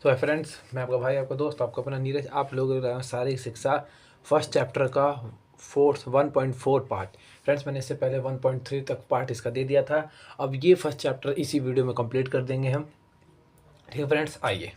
तो फ्रेंड्स, मैं आपका भाई, आपका दोस्त, आपका अपना नीरज, आप लोग शारीरिक शिक्षा फर्स्ट चैप्टर का 1.4 पार्ट। फ्रेंड्स, मैंने इससे पहले 1.3 तक पार्ट इसका दे दिया था। अब ये फर्स्ट चैप्टर इसी वीडियो में कंप्लीट कर देंगे हम। ठीक है फ्रेंड्स, आइए।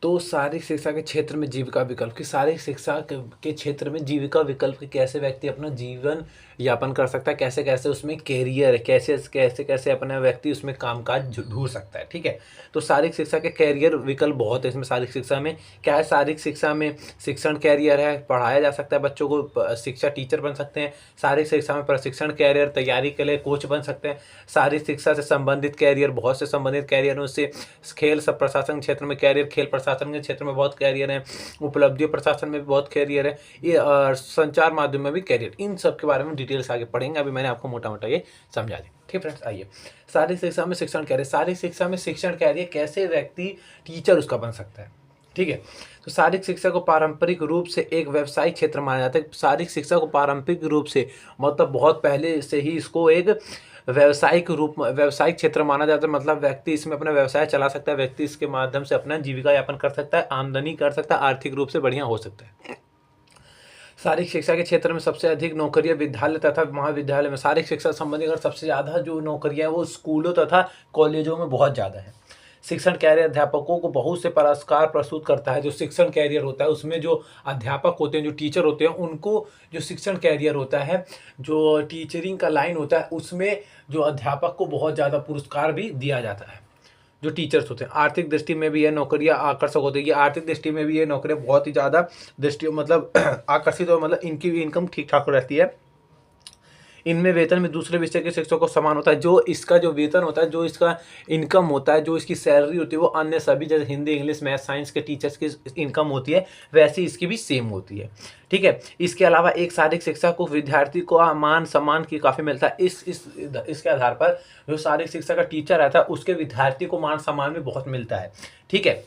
तो शारीरिक शिक्षा के क्षेत्र में जीविका विकल्प की शारीरिक शिक्षा के क्षेत्र में जीविका विकल्प कैसे व्यक्ति अपना जीवन यापन कर सकता है, कैसे कैसे उसमें कैरियर है, कैसे कैसे कैसे अपना व्यक्ति उसमें कामकाज ढूंढ सकता है। ठीक है, तो शारीरिक शिक्षा के कैरियर विकल्प बहुत है इसमें। शारीरिक शिक्षा में क्या है? शारीरिक शिक्षा में शिक्षण कैरियर है, पढ़ाया जा सकता है बच्चों को, शिक्षा टीचर बन सकते हैं। शारीरिक शिक्षा में प्रशिक्षण कैरियर, तैयारी के लिए कोच बन सकते हैं। शारीरिक शिक्षा से संबंधित कैरियर, बहुत से संबंधित कैरियर उससे खेल सब प्रशासन क्षेत्र में कैरियर, खेल प्रशासन के क्षेत्र में बहुत कैरियर है, उपलब्धि प्रशासन में भी बहुत कैरियर है, ये संचार माध्यम में भी कैरियर। इन सब के बारे में डिटेल्स आगे पढ़ेंगे। अभी मैंने आपको मोटा मोटा ये समझा दिया। ठीक फ्रेंड्स, आइए। शारीरिक शिक्षा में शिक्षण कैरियर। शारीरिक शिक्षा में शिक्षण कैरियर कैसे व्यक्ति टीचर उसका बन सकता है। ठीक है, तो शारीरिक शिक्षा को पारंपरिक रूप से एक व्यवसायिक क्षेत्र माना जाता है। शारीरिक शिक्षा को पारंपरिक रूप से मतलब बहुत पहले से ही इसको एक व्यवसायिक क्षेत्र माना जाता है। मतलब व्यक्ति इसमें अपना व्यवसाय चला सकता है, व्यक्ति इसके माध्यम से अपना जीविका यापन कर सकता है, आमदनी कर सकता है, आर्थिक रूप से बढ़िया हो सकता है। शारीरिक शिक्षा के क्षेत्र में सबसे अधिक नौकरियां विद्यालय तथा महाविद्यालय में। शारीरिक शिक्षा संबंधी अगर सबसे ज़्यादा जो नौकरियां हैं वो स्कूलों तथा कॉलेजों में बहुत ज़्यादा है। शिक्षण कैरियर अध्यापकों को बहुत से पुरस्कार प्रस्तुत करता है। जो शिक्षण कैरियर होता है उसमें जो अध्यापक होते हैं, जो टीचर होते हैं, उनको जो शिक्षण कैरियर होता है, जो टीचरिंग का लाइन होता है, उसमें जो अध्यापक को बहुत ज़्यादा पुरस्कार भी दिया जाता है। जो टीचर्स होते हैं, आर्थिक दृष्टि में भी ये नौकरियां आकर्षक होती है। ये आर्थिक दृष्टि में भी ये नौकरियां बहुत ही ज़्यादा दृष्टि मतलब आकर्षित और मतलब इनकी भी इनकम ठीक ठाक रहती है। इनमें वेतन में दूसरे विषय के शिक्षकों को समान होता है। जो इसका जो वेतन होता है, जो इसका इनकम होता है, जो इसकी सैलरी होती है, वो अन्य सभी जैसे हिंदी, इंग्लिश, मैथ, साइंस के टीचर्स की इनकम होती है, वैसी इसकी भी सेम होती है। ठीक है, इसके अलावा एक शारीरिक शिक्षा को विद्यार्थी को मान सम्मान की काफ़ी मिलता है। इसके आधार पर जो शारीरिक शिक्षा का टीचर रहता है उसके विद्यार्थी को मान सम्मान भी बहुत मिलता है। ठीक है,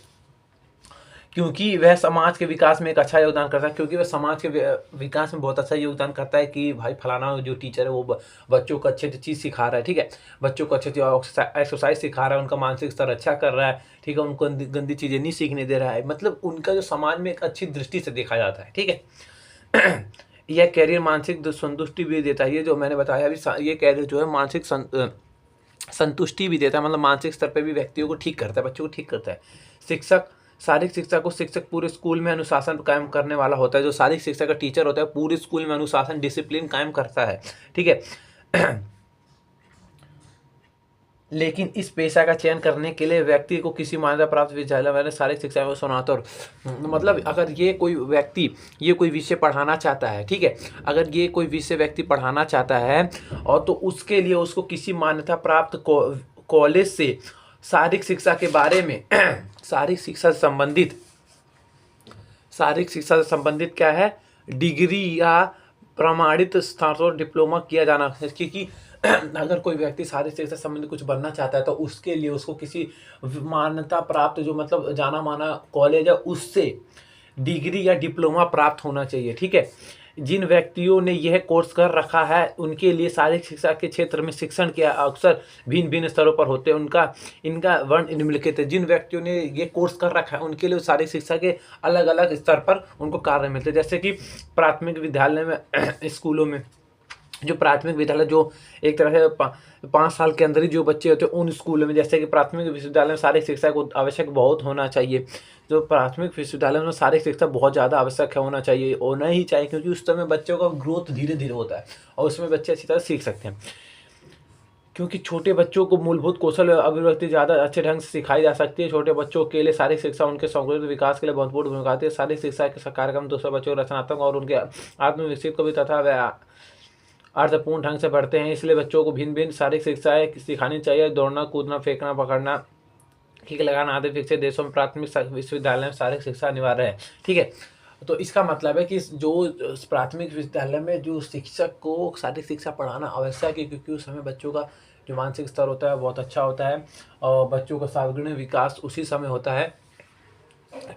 क्योंकि वह समाज के विकास में एक अच्छा योगदान करता है। क्योंकि वह समाज के विकास में बहुत अच्छा योगदान करता है कि भाई फलाना जो टीचर है वो बच्चों को अच्छी चीज़ सिखा रहा है। ठीक है, बच्चों को अच्छी एक्सरसाइज सिखा रहा है, उनका मानसिक स्तर अच्छा कर रहा है। ठीक है, उनको गंदी चीज़ें नहीं सीखने दे रहा है। मतलब उनका जो समाज में एक अच्छी दृष्टि से देखा जाता है। ठीक है, यह कैरियर मानसिक संतुष्टि भी देता है। ये जो मैंने बताया अभी, ये कैरियर जो है मानसिक संतुष्टि भी देता है। मतलब मानसिक स्तर पर भी व्यक्तियों को ठीक करता है, बच्चों को ठीक करता है। शारीरिक शिक्षा को शिक्षक पूरे स्कूल में अनुशासन कायम करने वाला होता है। जो शारीरिक शिक्षा का टीचर होता है पूरे स्कूल में अनुशासन, डिसिप्लिन कायम करता है। ठीक है, लेकिन इस पेशा का चयन करने के लिए व्यक्ति को किसी मान्यता प्राप्त विद्यालय में शारीरिक शिक्षा में स्नातक, मतलब अगर ये कोई व्यक्ति ये कोई विषय पढ़ाना चाहता है। ठीक है, अगर ये कोई विषय व्यक्ति पढ़ाना चाहता है और तो उसके लिए उसको किसी मान्यता प्राप्त कॉलेज से शारीरिक शिक्षा के बारे में शारीरिक शिक्षा से संबंधित क्या है, डिग्री या प्रमाणित स्नातक डिप्लोमा किया जाना है। क्योंकि अगर कोई व्यक्ति शारीरिक शिक्षा से संबंधित कुछ बनना चाहता है तो उसके लिए उसको किसी मान्यता प्राप्त जो मतलब जाना माना कॉलेज है उससे डिग्री या डिप्लोमा प्राप्त होना चाहिए। ठीक है, जिन व्यक्तियों ने यह कोर्स कर रखा है उनके लिए शारीरिक शिक्षा के क्षेत्र में शिक्षण के अवसर भिन्न भिन्न स्तरों पर होते हैं। इनका वर्ण निम्नलिखित है। जिन व्यक्तियों ने ये कोर्स कर रखा है उनके लिए शारीरिक शिक्षा के अलग अलग स्तर पर उनको कार्य मिलते हैं। जैसे कि प्राथमिक विद्यालय में, स्कूलों में जो प्राथमिक विद्यालय जो एक तरह से 5 साल के अंदर ही जो बच्चे होते हैं उन स्कूलों में, जैसे कि प्राथमिक विश्वविद्यालय में शारीरिक शिक्षा को आवश्यक बहुत होना चाहिए। जो प्राथमिक विश्वविद्यालय में शारीरिक शिक्षा बहुत ज़्यादा आवश्यक है, होना ही चाहिए, क्योंकि उस समय बच्चों का ग्रोथ धीरे धीरे होता है और उसमें बच्चे अच्छी तरह सीख सकते हैं। क्योंकि छोटे बच्चों को मूलभूत कौशल अभिव्यक्ति ज़्यादा अच्छे ढंग से सिखाई जा सकती है। छोटे बच्चों के लिए शारीरिक शिक्षा उनके समग्र विकास के लिए महत्वपूर्ण भूमिका होती है। शारीरिक शिक्षा के कार्यक्रम दूसरे बच्चों को रचनात्मक और उनके आत्मविकसित को भी तथा अर्थपूर्ण ढंग से बढ़ते हैं। इसलिए बच्चों को भिन्न भिन्न शारीरिक शिक्षाएं सिखानी चाहिए। दौड़ना, कूदना, फेंकना, पकड़ना, किक लगाना आदि विकसित देशों में प्राथमिक विश्वविद्यालय में शारीरिक शिक्षा अनिवार्य है। ठीक है, तो इसका मतलब है कि जो प्राथमिक विद्यालय में जो शिक्षक को शारीरिक शिक्षा पढ़ाना आवश्यक है, क्योंकि उस समय बच्चों का जो मानसिक स्तर होता है बहुत अच्छा होता है और बच्चों का सर्वांगीण विकास उसी समय होता है।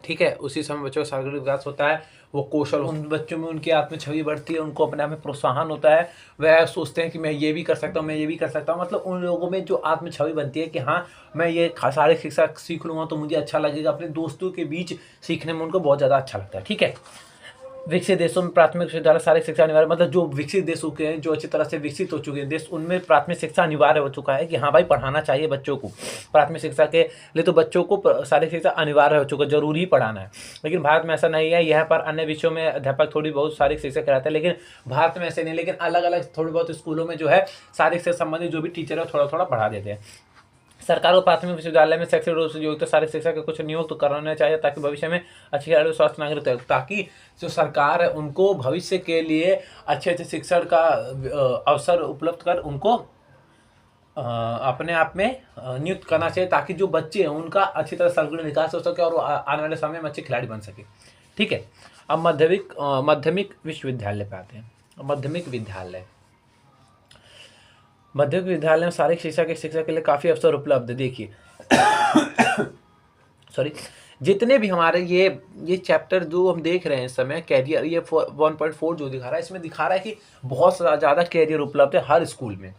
ठीक है, उसी समय बच्चों का शारीरिक विकास होता है, वो कौशल उन बच्चों में उनकी आत्म छवि बढ़ती है, उनको अपने आप में प्रोत्साहन होता है, वह सोचते हैं कि मैं ये भी कर सकता हूँ, मैं ये भी कर सकता हूँ। मतलब उन लोगों में जो आत्म छवि बनती है कि हाँ, मैं ये शारीरिक शिक्षा सीख लूँगा तो मुझे अच्छा लगेगा, अपने दोस्तों के बीच सीखने में उनको बहुत ज़्यादा अच्छा लगता है। ठीक है, विकसित देशों में प्राथमिक विद्यालय शारीरिक शिक्षा अनिवार्य, मतलब जो विकसित देश हो गए हैं, जो अच्छी तरह से विकसित हो चुके हैं देश, उनमें प्राथमिक शिक्षा अनिवार्य हो चुका है कि हाँ भाई पढ़ाना चाहिए बच्चों को। प्राथमिक शिक्षा के लिए तो बच्चों को शारीरिक शिक्षा अनिवार्य हो चुका है, जरूरी ही पढ़ाना है। लेकिन भारत में ऐसा नहीं है, यहाँ पर अन्य विषयों में अध्यापक थोड़ी बहुत शारीरिक शिक्षा कराते हैं, लेकिन भारत में ऐसे नहीं। लेकिन अलग अलग थोड़ी बहुत स्कूलों में जो है शारीरिक से संबंधित जो भी टीचर है थोड़ा थोड़ा पढ़ा देते हैं। सरकार को प्राथमिक विश्वविद्यालय में शैक्षिक रूप से योग्यता शारीरिक शिक्षा के कुछ नियुक्त तो करना चाहिए, ताकि भविष्य में अच्छी स्वास्थ्य नागरिक हो, ताकि जो सरकार है उनको भविष्य के लिए अच्छे अच्छे शिक्षण का अवसर उपलब्ध कर उनको अपने आप में नियुक्त करना चाहिए, ताकि जो बच्चे हैं उनका अच्छी तरह सर्वगुण विकास हो सके और आने वाले समय में अच्छे खिलाड़ी बन सके। ठीक है, अब माध्यमिक विश्वविद्यालय पे आते हैं। माध्यमिक विद्यालय में शारीरिक शिक्षा के लिए काफ़ी अवसर उपलब्ध है। देखिए सॉरी, जितने भी हमारे ये चैप्टर जो हम देख रहे हैं इस समय, कैरियर, ये 1.4 जो दिखा रहा है, इसमें दिखा रहा है कि बहुत ज़्यादा कैरियर उपलब्ध है हर स्कूल में।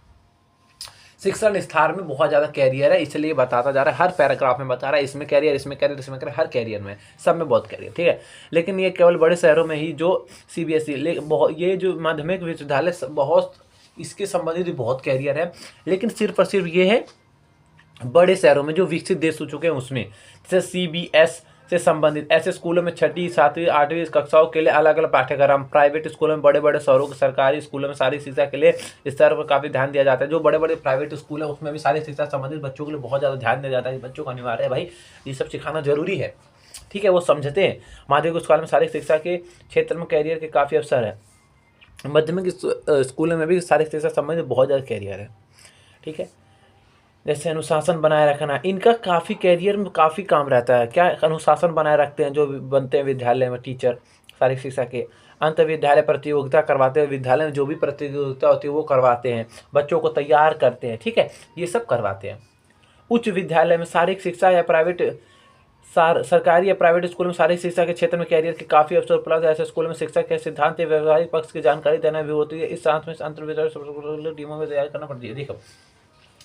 शिक्षण स्तर में बहुत ज़्यादा कैरियर है, इसलिए बताता जा रहा है, हर पैराग्राफ में बता रहा है इसमें कैरियर, इसमें कैरियर, इसमें कैरियर, हर कैरियर में, सब में बहुत कैरियर। ठीक है, लेकिन ये केवल बड़े शहरों में ही जो CBSE, ये जो माध्यमिक विश्वविद्यालय बहुत इसके संबंधित भी बहुत कैरियर है, लेकिन सिर्फ और सिर्फ ये है बड़े शहरों में जो विकसित देश हो चुके हैं उसमें। जैसे CBS से संबंधित ऐसे स्कूलों में 6ठी 7वीं 8वीं कक्षाओं के लिए अलग अलग पाठ्यक्रम, प्राइवेट स्कूलों में, बड़े बड़े शहरों के सरकारी स्कूलों में शारीरिक शिक्षा के लिए इस तरह पर काफ़ी ध्यान दिया जाता है। जो बड़े बड़े प्राइवेट स्कूल है उसमें भी शारीरिक शिक्षा संबंधित बच्चों के लिए बहुत ज़्यादा ध्यान दिया जाता है। बच्चों को अनिवार्य है भाई, ये सब सिखाना जरूरी है। ठीक है, वो समझते हैं। माध्यमिक स्कूल में शारीरिक शिक्षा के क्षेत्र में कैरियर के काफ़ी अवसर है। माध्यमिक स्कूलों में भी शारीरिक शिक्षा संबंधित बहुत ज़्यादा कैरियर है। ठीक है, जैसे अनुशासन बनाए रखना, इनका काफ़ी कैरियर में काफ़ी काम रहता है। क्या अनुशासन बनाए रखते हैं जो बनते हैं विद्यालय में टीचर शारीरिक शिक्षा के। अंत विद्यालय प्रतियोगिता करवाते हैं, विद्यालय में जो भी प्रतियोगिता होती है वो करवाते हैं, बच्चों को तैयार करते हैं। ठीक है, ये सब करवाते हैं। उच्च विद्यालय में शारीरिक शिक्षा या सरकारी या प्राइवेट स्कूल में शारीरिक शिक्षा के क्षेत्र में कैरियर के काफ़ी अवसर उपलब्ध है। ऐसे स्कूल में शिक्षा के सिद्धांत या व्यवहारिक पक्ष की जानकारी देना भी होती है। इस साथ में अंतर्विद्यालय टीमों में तैयार करना पड़ती है। देखो,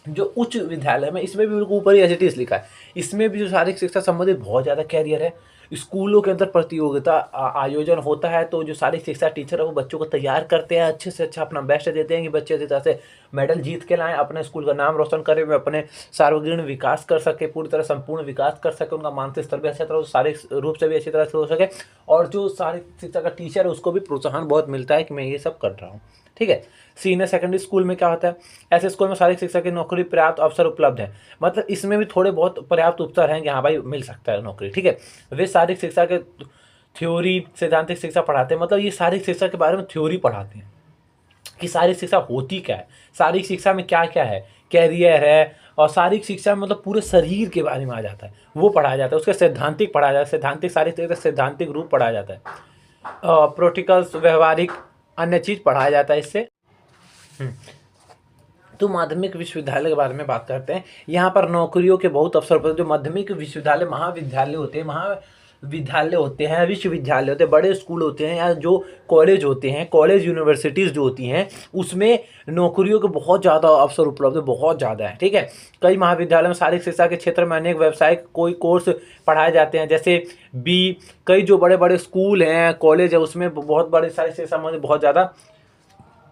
जो उच्च विद्यालय में, इसमें भी बिल्कुल ऊपर ही एच लिखा है, इसमें भी जो शारीरिक शिक्षा संबंधित बहुत ज़्यादा कैरियर है। स्कूलों के अंदर प्रतियोगिता आयोजन होता है, तो जो शारीरिक शिक्षा टीचर है वो बच्चों को तैयार करते हैं, अच्छे से अच्छा अपना बेस्ट देते हैं कि बच्चे अच्छी तरह से मेडल जीत के लाएं, अपने स्कूल का नाम रोशन करें, वे अपने सार्वजनिक विकास कर सके, पूरी तरह संपूर्ण विकास कर सके, उनका मानसिक स्तर भी अच्छी तरह, शारीरिक रूप से भी अच्छी तरह से हो सके, और जो शारीरिक शिक्षा का टीचर है उसको भी प्रोत्साहन बहुत मिलता है कि मैं ये सब कर रहा हूँ। ठीक है, सीनियर सेकेंडरी स्कूल में क्या होता है, ऐसे स्कूल में शारीरिक शिक्षा की नौकरी पर्याप्त अवसर उपलब्ध है। मतलब इसमें भी थोड़े बहुत पर्याप्त अवसर हैं कि हाँ भाई मिल सकता है नौकरी। ठीक है, वे शारीरिक शिक्षा के थ्योरी, सैद्धांतिक शिक्षा पढ़ाते हैं। मतलब ये शारीरिक शिक्षा के बारे में थ्योरी पढ़ाते हैं कि शारीरिक शिक्षा होती क्या है, शारीरिक शिक्षा में क्या क्या है, कैरियर है, और शारीरिक शिक्षा में मतलब पूरे शरीर के बारे में आ जाता है, वो पढ़ाया जाता है। उसका सैद्धांतिक पढ़ाया जाता है, सैद्धांतिक शारीरिक शिक्षा सैद्धांतिक रूप पढ़ाया जाता है। प्रैक्टिकल्स, व्यवहारिक अन्य चीज़ पढ़ाया जाता है इससे। तो माध्यमिक विश्वविद्यालय के बारे में बात करते हैं। यहाँ पर नौकरियों के बहुत अवसर पर, जो माध्यमिक विश्वविद्यालय महाविद्यालय होते हैं, विश्वविद्यालय होते हैं, बड़े स्कूल होते हैं, या जो कॉलेज होते हैं, कॉलेज यूनिवर्सिटीज़ जो होती हैं, उसमें नौकरियों के बहुत ज़्यादा अवसर उपलब्ध है, बहुत ज़्यादा है। ठीक है, कई महाविद्यालय में शारीरिक शिक्षा के क्षेत्र में अनेक व्यावसायिक कोई कोर्स पढ़ाए जाते हैं, जैसे कई जो बड़े बड़े स्कूल हैं, कॉलेज है, उसमें बहुत बड़े शारीरिक शिक्षा में बहुत ज़्यादा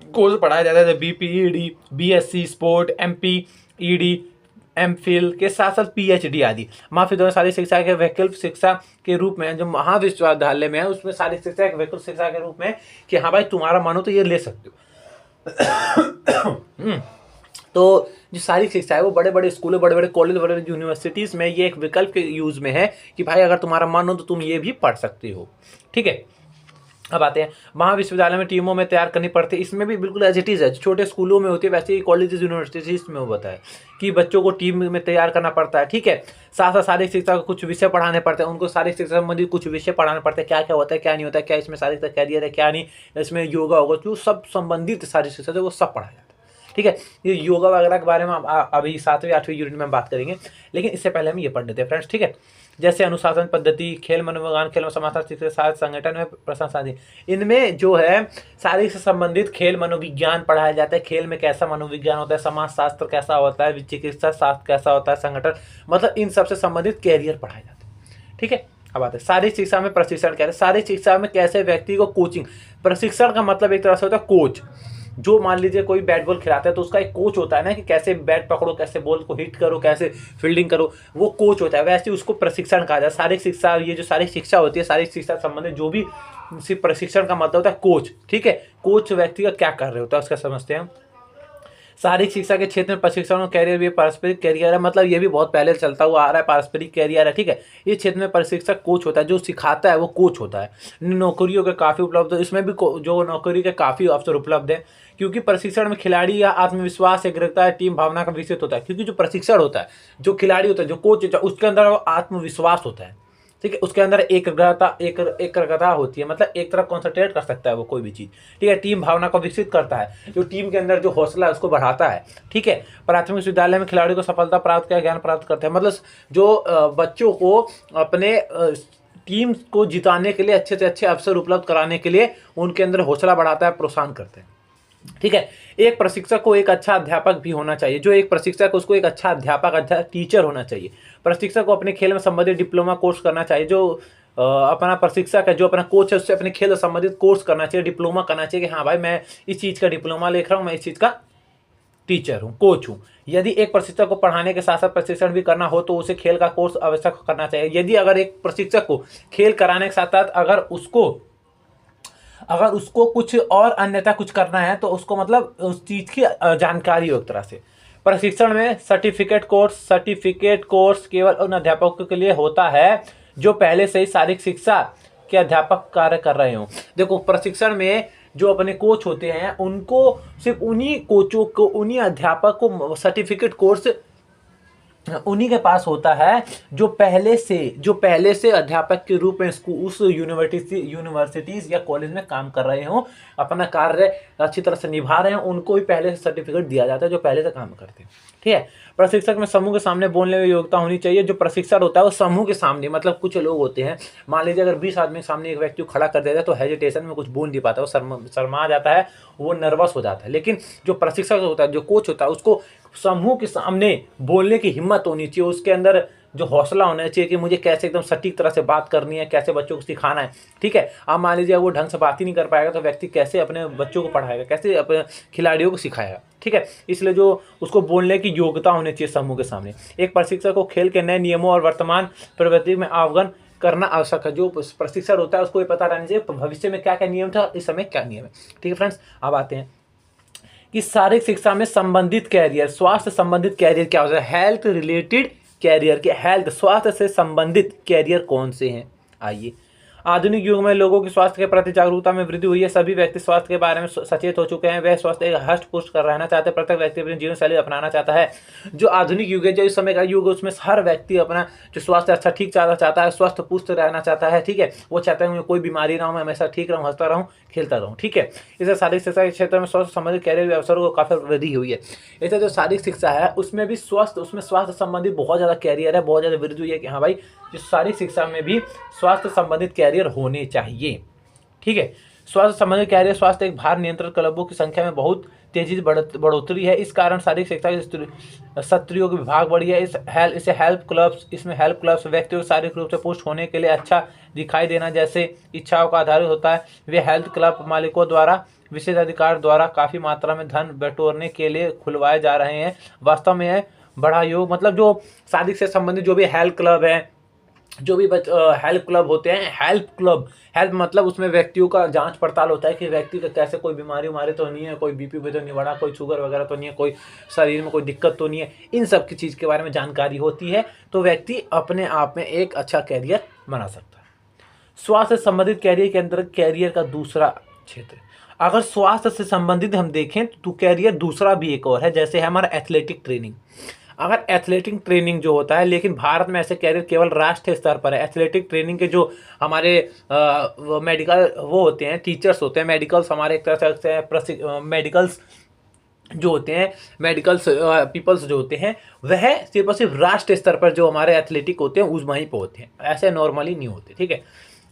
कोर्स पढ़ाया जाता है। BPED, BSc sport, MPED, MPhil के साथ साथ PhD आदि। महाविद्यालय शारीरिक शिक्षा के वैकल्पिक शिक्षा के रूप में, जो महाविश्वविद्यालय में है उसमें शारीरिक शिक्षा एक वैकल्पिक शिक्षा के रूप में कि हाँ भाई तुम्हारा मन हो तो ये ले सकते हो। तो जो शारीरिक शिक्षा है वो बड़े बड़े स्कूलों, बड़े बड़े कॉलेज, बड़े बड़े यूनिवर्सिटीज़ में ये एक विकल्प के यूज़ में है कि भाई अगर तुम्हारा मन हो तो तुम ये भी पढ़ सकते हो। ठीक है, अब आते हैं महाविश्वविद्यालय में टीमों में तैयार करनी पड़ती है। इसमें भी बिल्कुल एज इट इज़ है, छोटे स्कूलों में होती है वैसे ही कॉलेजेस यूनिवर्सिटीज़ में होता है कि बच्चों को टीम में तैयार करना पड़ता है। ठीक है, साथ साथ शारीरिक शिक्षा को कुछ विषय पढ़ाने पड़ते हैं, उनको शारीरिक शिक्षा संबंधित कुछ विषय पढ़ाने पड़ते हैं, क्या क्या होता है, क्या नहीं होता है, क्या इसमें शारीरिक कैरियर है, क्या नहीं, इसमें योगा होगा, जो सब संबंधित शारीरिक शिक्षा है वो सब पढ़ाया जाता है। ठीक है। ये योगा वगैरह के बारे में अभी 7वीं 8वीं यूनिट में हम बात करेंगे, लेकिन इससे पहले हम ये पढ़ लेते हैं फ्रेंड्स, ठीक है। जैसे अनुशासन पद्धति, खेल मनोविज्ञान, खेल में समाजशास्त्र, साथ संगठन में प्रशासन, इनमें जो है शारीरिक से संबंधित खेल मनोविज्ञान पढ़ाया जाता है। खेल में कैसा मनोविज्ञान होता है, समाज शास्त्र कैसा होता है, चिकित्सा शास्त्र कैसा होता है, संगठन, मतलब इन सबसे संबंधित कैरियर पढ़ाए जाते हैं, ठीक है। अब आते हैं शारीरिक शिक्षा में प्रशिक्षण क्या है। शारीरिक शिक्षा में कैसे व्यक्ति को कोचिंग, प्रशिक्षण का मतलब एक तरह से होता है कोच। जो मान लीजिए कोई बैट बॉल खिलाता है तो उसका एक कोच होता है ना, कि कैसे बैट पकड़ो, कैसे बॉल को हिट करो, कैसे फील्डिंग करो, वो कोच होता है। वैसे उसको प्रशिक्षण कहा जाता है। शारीरिक शिक्षा, ये जो शारीरिक शिक्षा होती है, शारीरिक शिक्षा संबंधित जो भी सिर्फ प्रशिक्षण का मतलब होता है कोच, ठीक है। कोच व्यक्ति का क्या कर रहे होता है उसका समझते हैं हम। शारीरिक शिक्षा के क्षेत्र में प्रशिक्षण और कैरियर भी पारस्परिक कैरियर है, मतलब ये भी बहुत पहले चलता हुआ आ रहा है, पारस्परिक कैरियर है, ठीक है। ये क्षेत्र में प्रशिक्षक कोच होता है, जो सिखाता है वो कोच होता है। नौकरियों के काफ़ी उपलब्ध, इसमें भी जो नौकरी के काफ़ी अवसर उपलब्ध है, क्योंकि प्रशिक्षण में खिलाड़ी या आत्मविश्वास, एकाग्रता, टीम भावना का विकसित होता है। क्योंकि जो प्रशिक्षण होता है, जो खिलाड़ी होता है, जो कोच होता है, उसके अंदर आत्मविश्वास होता है, ठीक है। उसके अंदर एकाग्रता होती है, मतलब एक तरफ कॉन्सेंट्रेट कर सकता है वो कोई भी चीज़, ठीक है। टीम भावना को विकसित करता है, जो टीम के अंदर जो हौसला है उसको बढ़ाता है, ठीक है। प्राथमिक विद्यालय में खिलाड़ी को सफलता प्राप्त कर ज्ञान प्राप्त करते हैं, मतलब जो बच्चों को अपने टीम को जिताने के लिए अच्छे से अच्छे अवसर उपलब्ध कराने के लिए उनके अंदर हौसला बढ़ाता है, प्रोत्साहन करते हैं, ठीक है। एक प्रशिक्षक को एक अच्छा अध्यापक भी होना चाहिए। जो एक प्रशिक्षक उसको एक अच्छा अध्यापक, अच्छा टीचर होना चाहिए। प्रशिक्षक को अपने खेल में संबंधित डिप्लोमा कोर्स करना चाहिए। जो अपना प्रशिक्षक है, जो अपना कोच है, उससे अपने खेल से संबंधित कोर्स करना चाहिए, डिप्लोमा करना चाहिए कि हाँ भाई मैं इस चीज़ का डिप्लोमा लिख रहा हूँ, मैं इस चीज़ का टीचर हूँ, कोच हूँ। यदि एक प्रशिक्षक को पढ़ाने के साथ साथ प्रशिक्षण भी करना हो तो उसे खेल का कोर्स आवश्यक करना चाहिए। यदि अगर एक प्रशिक्षक को खेल कराने के साथ साथ अगर उसको कुछ और अन्यथा कुछ करना है तो उसको मतलब उस चीज़ की जानकारी हो एक तरह से। प्रशिक्षण में सर्टिफिकेट कोर्स केवल उन अध्यापकों के लिए होता है जो पहले से ही शारीरिक शिक्षा के अध्यापक कार्य कर रहे हों। देखो, प्रशिक्षण में जो अपने कोच होते हैं उनको सिर्फ उन्हीं कोचों को, उन्हीं अध्यापक को सर्टिफिकेट कोर्स उन्हीं के पास होता है जो पहले से अध्यापक के रूप में उस यूनिवर्सिटीज या कॉलेज में काम कर रहे हो, अपना कार्य अच्छी तरह से निभा रहे हैं, उनको भी पहले से सर्टिफिकेट दिया जाता है जो पहले से काम करते हैं, ठीक है। प्रशिक्षक में समूह के सामने बोलने में योग्यता होनी चाहिए। जो प्रशिक्षक होता है वो समूह के सामने, मतलब कुछ लोग होते हैं, मान लीजिए अगर 20 आदमी के सामने एक व्यक्ति को खड़ा कर देता है तो हेजिटेशन में कुछ बोल नहीं पाता, वो शर्मा जाता है, वो नर्वस हो जाता है। लेकिन जो प्रशिक्षक होता है, जो कोच होता है, उसको समूह के सामने बोलने की हिम्मत होनी चाहिए, उसके अंदर जो हौसला होना चाहिए कि मुझे कैसे एकदम सटीक तरह से बात करनी है, कैसे बच्चों को सिखाना है, ठीक है। आप मान लीजिए वो ढंग से बात ही नहीं कर पाएगा तो व्यक्ति कैसे अपने बच्चों को पढ़ाएगा, कैसे अपने खिलाड़ियों को सिखाएगा, ठीक है। इसलिए जो उसको बोलने की योग्यता होनी चाहिए समूह के सामने। एक प्रशिक्षक को खेल के नए नियमों और वर्तमान प्रवृत्ति में अवगत करना आवश्यक है। जो प्रशिक्षक होता है उसको ये पता रहना चाहिए भविष्य में क्या क्या नियम था, इस समय क्या नियम है, ठीक है फ्रेंड्स। अब आते हैं कि शारीरिक शिक्षा में संबंधित कैरियर, स्वास्थ्य संबंधित कैरियर क्या होता है। हेल्थ रिलेटेड कैरियर के, हेल्थ स्वास्थ्य से संबंधित कैरियर कौन से हैं। आइए, आधुनिक युग में लोगों की स्वास्थ्य के प्रति जागरूकता में वृद्धि हुई है। सभी व्यक्ति स्वास्थ्य के बारे में सचेत हो चुके हैं। वह स्वास्थ्य एक हष्ट पुष्ट कर रहना चाहते हैं। प्रत्येक व्यक्ति अपनी जीवन शैली अपनाना चाहता है। जो आधुनिक युग है, जो इस समय का युग है, उसमें हर व्यक्ति अपना जो स्वास्थ्य अच्छा ठीक चाहता है, स्वस्थ पुष्ट रहना चाहता है, ठीक है। वो चाहता है कोई बीमारी ना हो, मैं हमेशा ठीक रहूँ, हंसता रहूँ, खेलता रहूँ, ठीक है। इससे शारीरिक शिक्षा के क्षेत्र में स्वास्थ्य संबंधित कैरियर अवसरों को काफी वृद्धि हुई है। ऐसे जो शारीरिक शिक्षा है उसमें भी स्वास्थ्य संबंधित बहुत ज्यादा कैरियर है, बहुत ज्यादा वृद्धि हुई है कि हाँ भाई जो शारीरिक शिक्षा में भी स्वास्थ्य संबंधित कैरियर होने चाहिए, ठीक है। स्वास्थ्य संबंधित कैरियर, स्वास्थ्य एक भार नियंत्रण क्लबों की संख्या में बहुत तेजी से बढ़ोतरी है। इस कारण शारीरिक शिक्षा के सत्रियों की विभाग बढ़ी है। इसमें हेल्प क्लब्स व्यक्तियों को शारीरिक रूप से पुष्ट होने के लिए अच्छा दिखाई देना जैसे इच्छाओं का आधारित होता है। वे हेल्थ क्लब मालिकों द्वारा विशेष अधिकार द्वारा काफी मात्रा में धन बटोरने के लिए खुलवाए जा रहे हैं। वास्तव में है बड़ा योग, मतलब जो शारीरिक से संबंधित जो भी हेल्थ क्लब है, जो भी हेल्प क्लब होते हैं, हेल्प मतलब उसमें व्यक्तियों का जांच पड़ताल होता है कि व्यक्ति का कैसे कोई बीमारी तो नहीं है, कोई बीपी भी तो नहीं बढ़ा, कोई शुगर वगैरह तो नहीं है, कोई शरीर में कोई दिक्कत तो नहीं है। इन सब की चीज़ के बारे में जानकारी होती है तो व्यक्ति अपने आप में एक अच्छा कैरियर बना सकता है। स्वास्थ्य से संबंधित कैरियर के अंदर कैरियर का दूसरा क्षेत्र, अगर स्वास्थ्य से संबंधित हम देखें तो कैरियर दूसरा भी एक और है, जैसे है हमारा एथलेटिक ट्रेनिंग। अगर एथलेटिक ट्रेनिंग जो होता है, लेकिन भारत में ऐसे कैरियर केवल राष्ट्रीय स्तर पर है। एथलेटिक ट्रेनिंग के जो हमारे मेडिकल वो होते हैं, टीचर्स होते हैं, मेडिकल्स हमारे एक तरह से मेडिकल्स जो होते हैं, मेडिकल पीपल्स जो होते हैं, वह सिर्फ और सिर्फ राष्ट्रीय स्तर पर जो हमारे एथलेटिक होते हैं उस वहीं पर होते हैं, ऐसे नॉर्मली नहीं होते। ठीक है,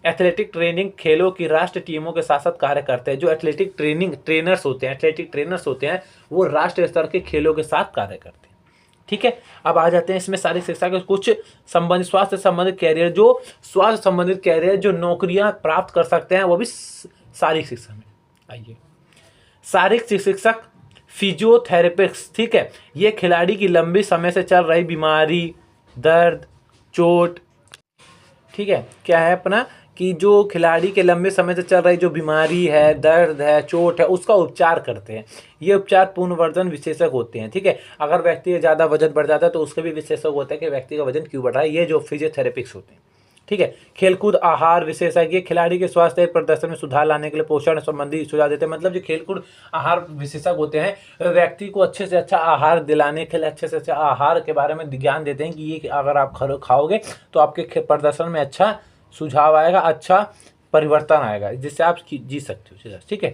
एथलेटिक ट्रेनिंग खेलों की राष्ट्रीय टीमों के साथ साथ कार्य करते हैं। जो एथलेटिक ट्रेनर्स होते हैं, एथलेटिक ट्रेनर्स होते हैं, वो राष्ट्रीय स्तर के खेलों के साथ कार्य करते हैं। ठीक है, अब आ जाते हैं इसमें शारीरिक शिक्षा के कुछ संबंधित स्वास्थ्य संबंधित कैरियर, जो स्वास्थ्य संबंधित कैरियर जो नौकरियां प्राप्त कर सकते हैं, वो भी शारीरिक शिक्षा में। आइए, शारीरिक शिक्षक फिजियोथेरेपिस्ट। ठीक है, ये खिलाड़ी की लंबी समय से चल रही बीमारी, दर्द, चोट, ठीक है, क्या है अपना कि जो खिलाड़ी के लंबे समय से चल रही जो बीमारी है, दर्द है, चोट है, उसका उपचार करते हैं। ये उपचार पुनर्वर्धन विशेषज्ञ होते हैं। ठीक है, अगर व्यक्ति का ज़्यादा वजन बढ़ जाता है तो उसके भी विशेषज्ञ होते हैं कि व्यक्ति का वजन क्यों बढ़ रहा है, ये जो फिजियोथेरेपिस्ट होते हैं। ठीक है, खेलकूद आहार विशेषज्ञ खिलाड़ी के स्वास्थ्य प्रदर्शन में सुधार लाने के लिए पोषण संबंधी सुझाव देते हैं। मतलब जो खेलकूद आहार विशेषज्ञ होते हैं, व्यक्ति को अच्छे से अच्छा आहार दिलाने के लिए अच्छे से अच्छा आहार के बारे में ज्ञान देते हैं कि ये अगर आप खाओगे तो आपके प्रदर्शन में अच्छा सुझाव आएगा, अच्छा परिवर्तन आएगा, जिससे आप जी सकते हो। ठीक है,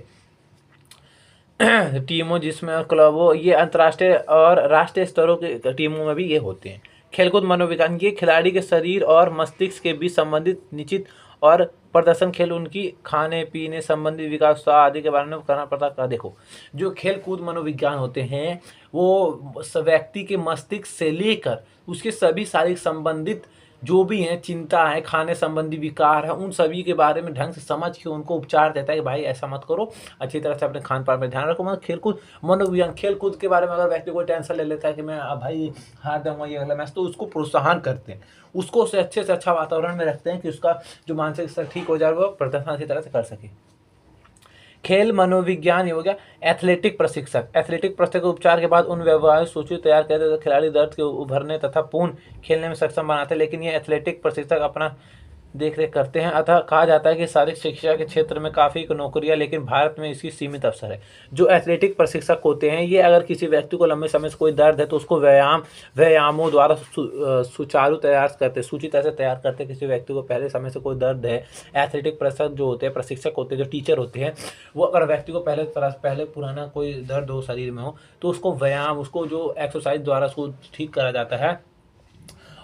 टीमों जिसमें क्लबों, ये अंतर्राष्ट्रीय और राष्ट्रीय स्तरों के टीमों में भी ये होते हैं। खेलकूद मनोविज्ञान, ये खिलाड़ी के शरीर और मस्तिष्क के बीच संबंधित निश्चित और प्रदर्शन खेल उनकी खाने पीने संबंधी विकास आदि के बारे में करना पड़ता है। देखो, जो खेल कूद मनोविज्ञान होते हैं वो व्यक्ति के मस्तिष्क से लेकर उसके सभी शारीरिक संबंधित जो भी हैं, चिंता है, खाने संबंधी विकार है, उन सभी के बारे में ढंग से समझ के उनको उपचार देता है कि भाई ऐसा मत करो, अच्छी तरह से अपने खान पान पर ध्यान रखो। मतलब खेलकूद मनोविज्ञान, खेलकूद के बारे में अगर व्यक्ति कोई टेंशन ले लेता है कि मैं भाई हार दूंगा ये अगला मैच, तो उसको प्रोत्साहन करते हैं, उसको से अच्छे से अच्छा वातावरण में रखते हैं कि उसका जो मानसिक स्तर ठीक हो जाए, वो प्रदर्शन अच्छी तरह से कर सके। खेल मनोविज्ञान हो गया। एथलेटिक प्रशिक्षक, एथलेटिक प्रशिक्षक उपचार के बाद उन व्यवहारिक सूची तैयार करते हैं खिलाड़ी दर्द के उभरने तथा पूर्ण खेलने में सक्षम बनाते हैं। लेकिन ये एथलेटिक प्रशिक्षक अपना देख रेख करते हैं। अतः कहा जाता है कि शारीरिक शिक्षा के क्षेत्र में काफ़ी नौकरियां, लेकिन भारत में इसकी सीमित अवसर है। जो एथलेटिक प्रशिक्षक होते हैं, ये अगर किसी व्यक्ति को लंबे समय से कोई दर्द है तो उसको व्यायामों द्वारा सुचारू तैयार करते, सूची तरह से तैयार करते। किसी व्यक्ति को पहले समय से कोई दर्द है, एथलेटिक प्रशिक्षक जो होते हैं, प्रशिक्षक होते हैं, जो टीचर होते हैं, वो अगर व्यक्ति को पहले पुराना कोई दर्द हो शरीर में हो तो उसको व्यायाम, उसको जो एक्सरसाइज द्वारा उसको ठीक करा जाता है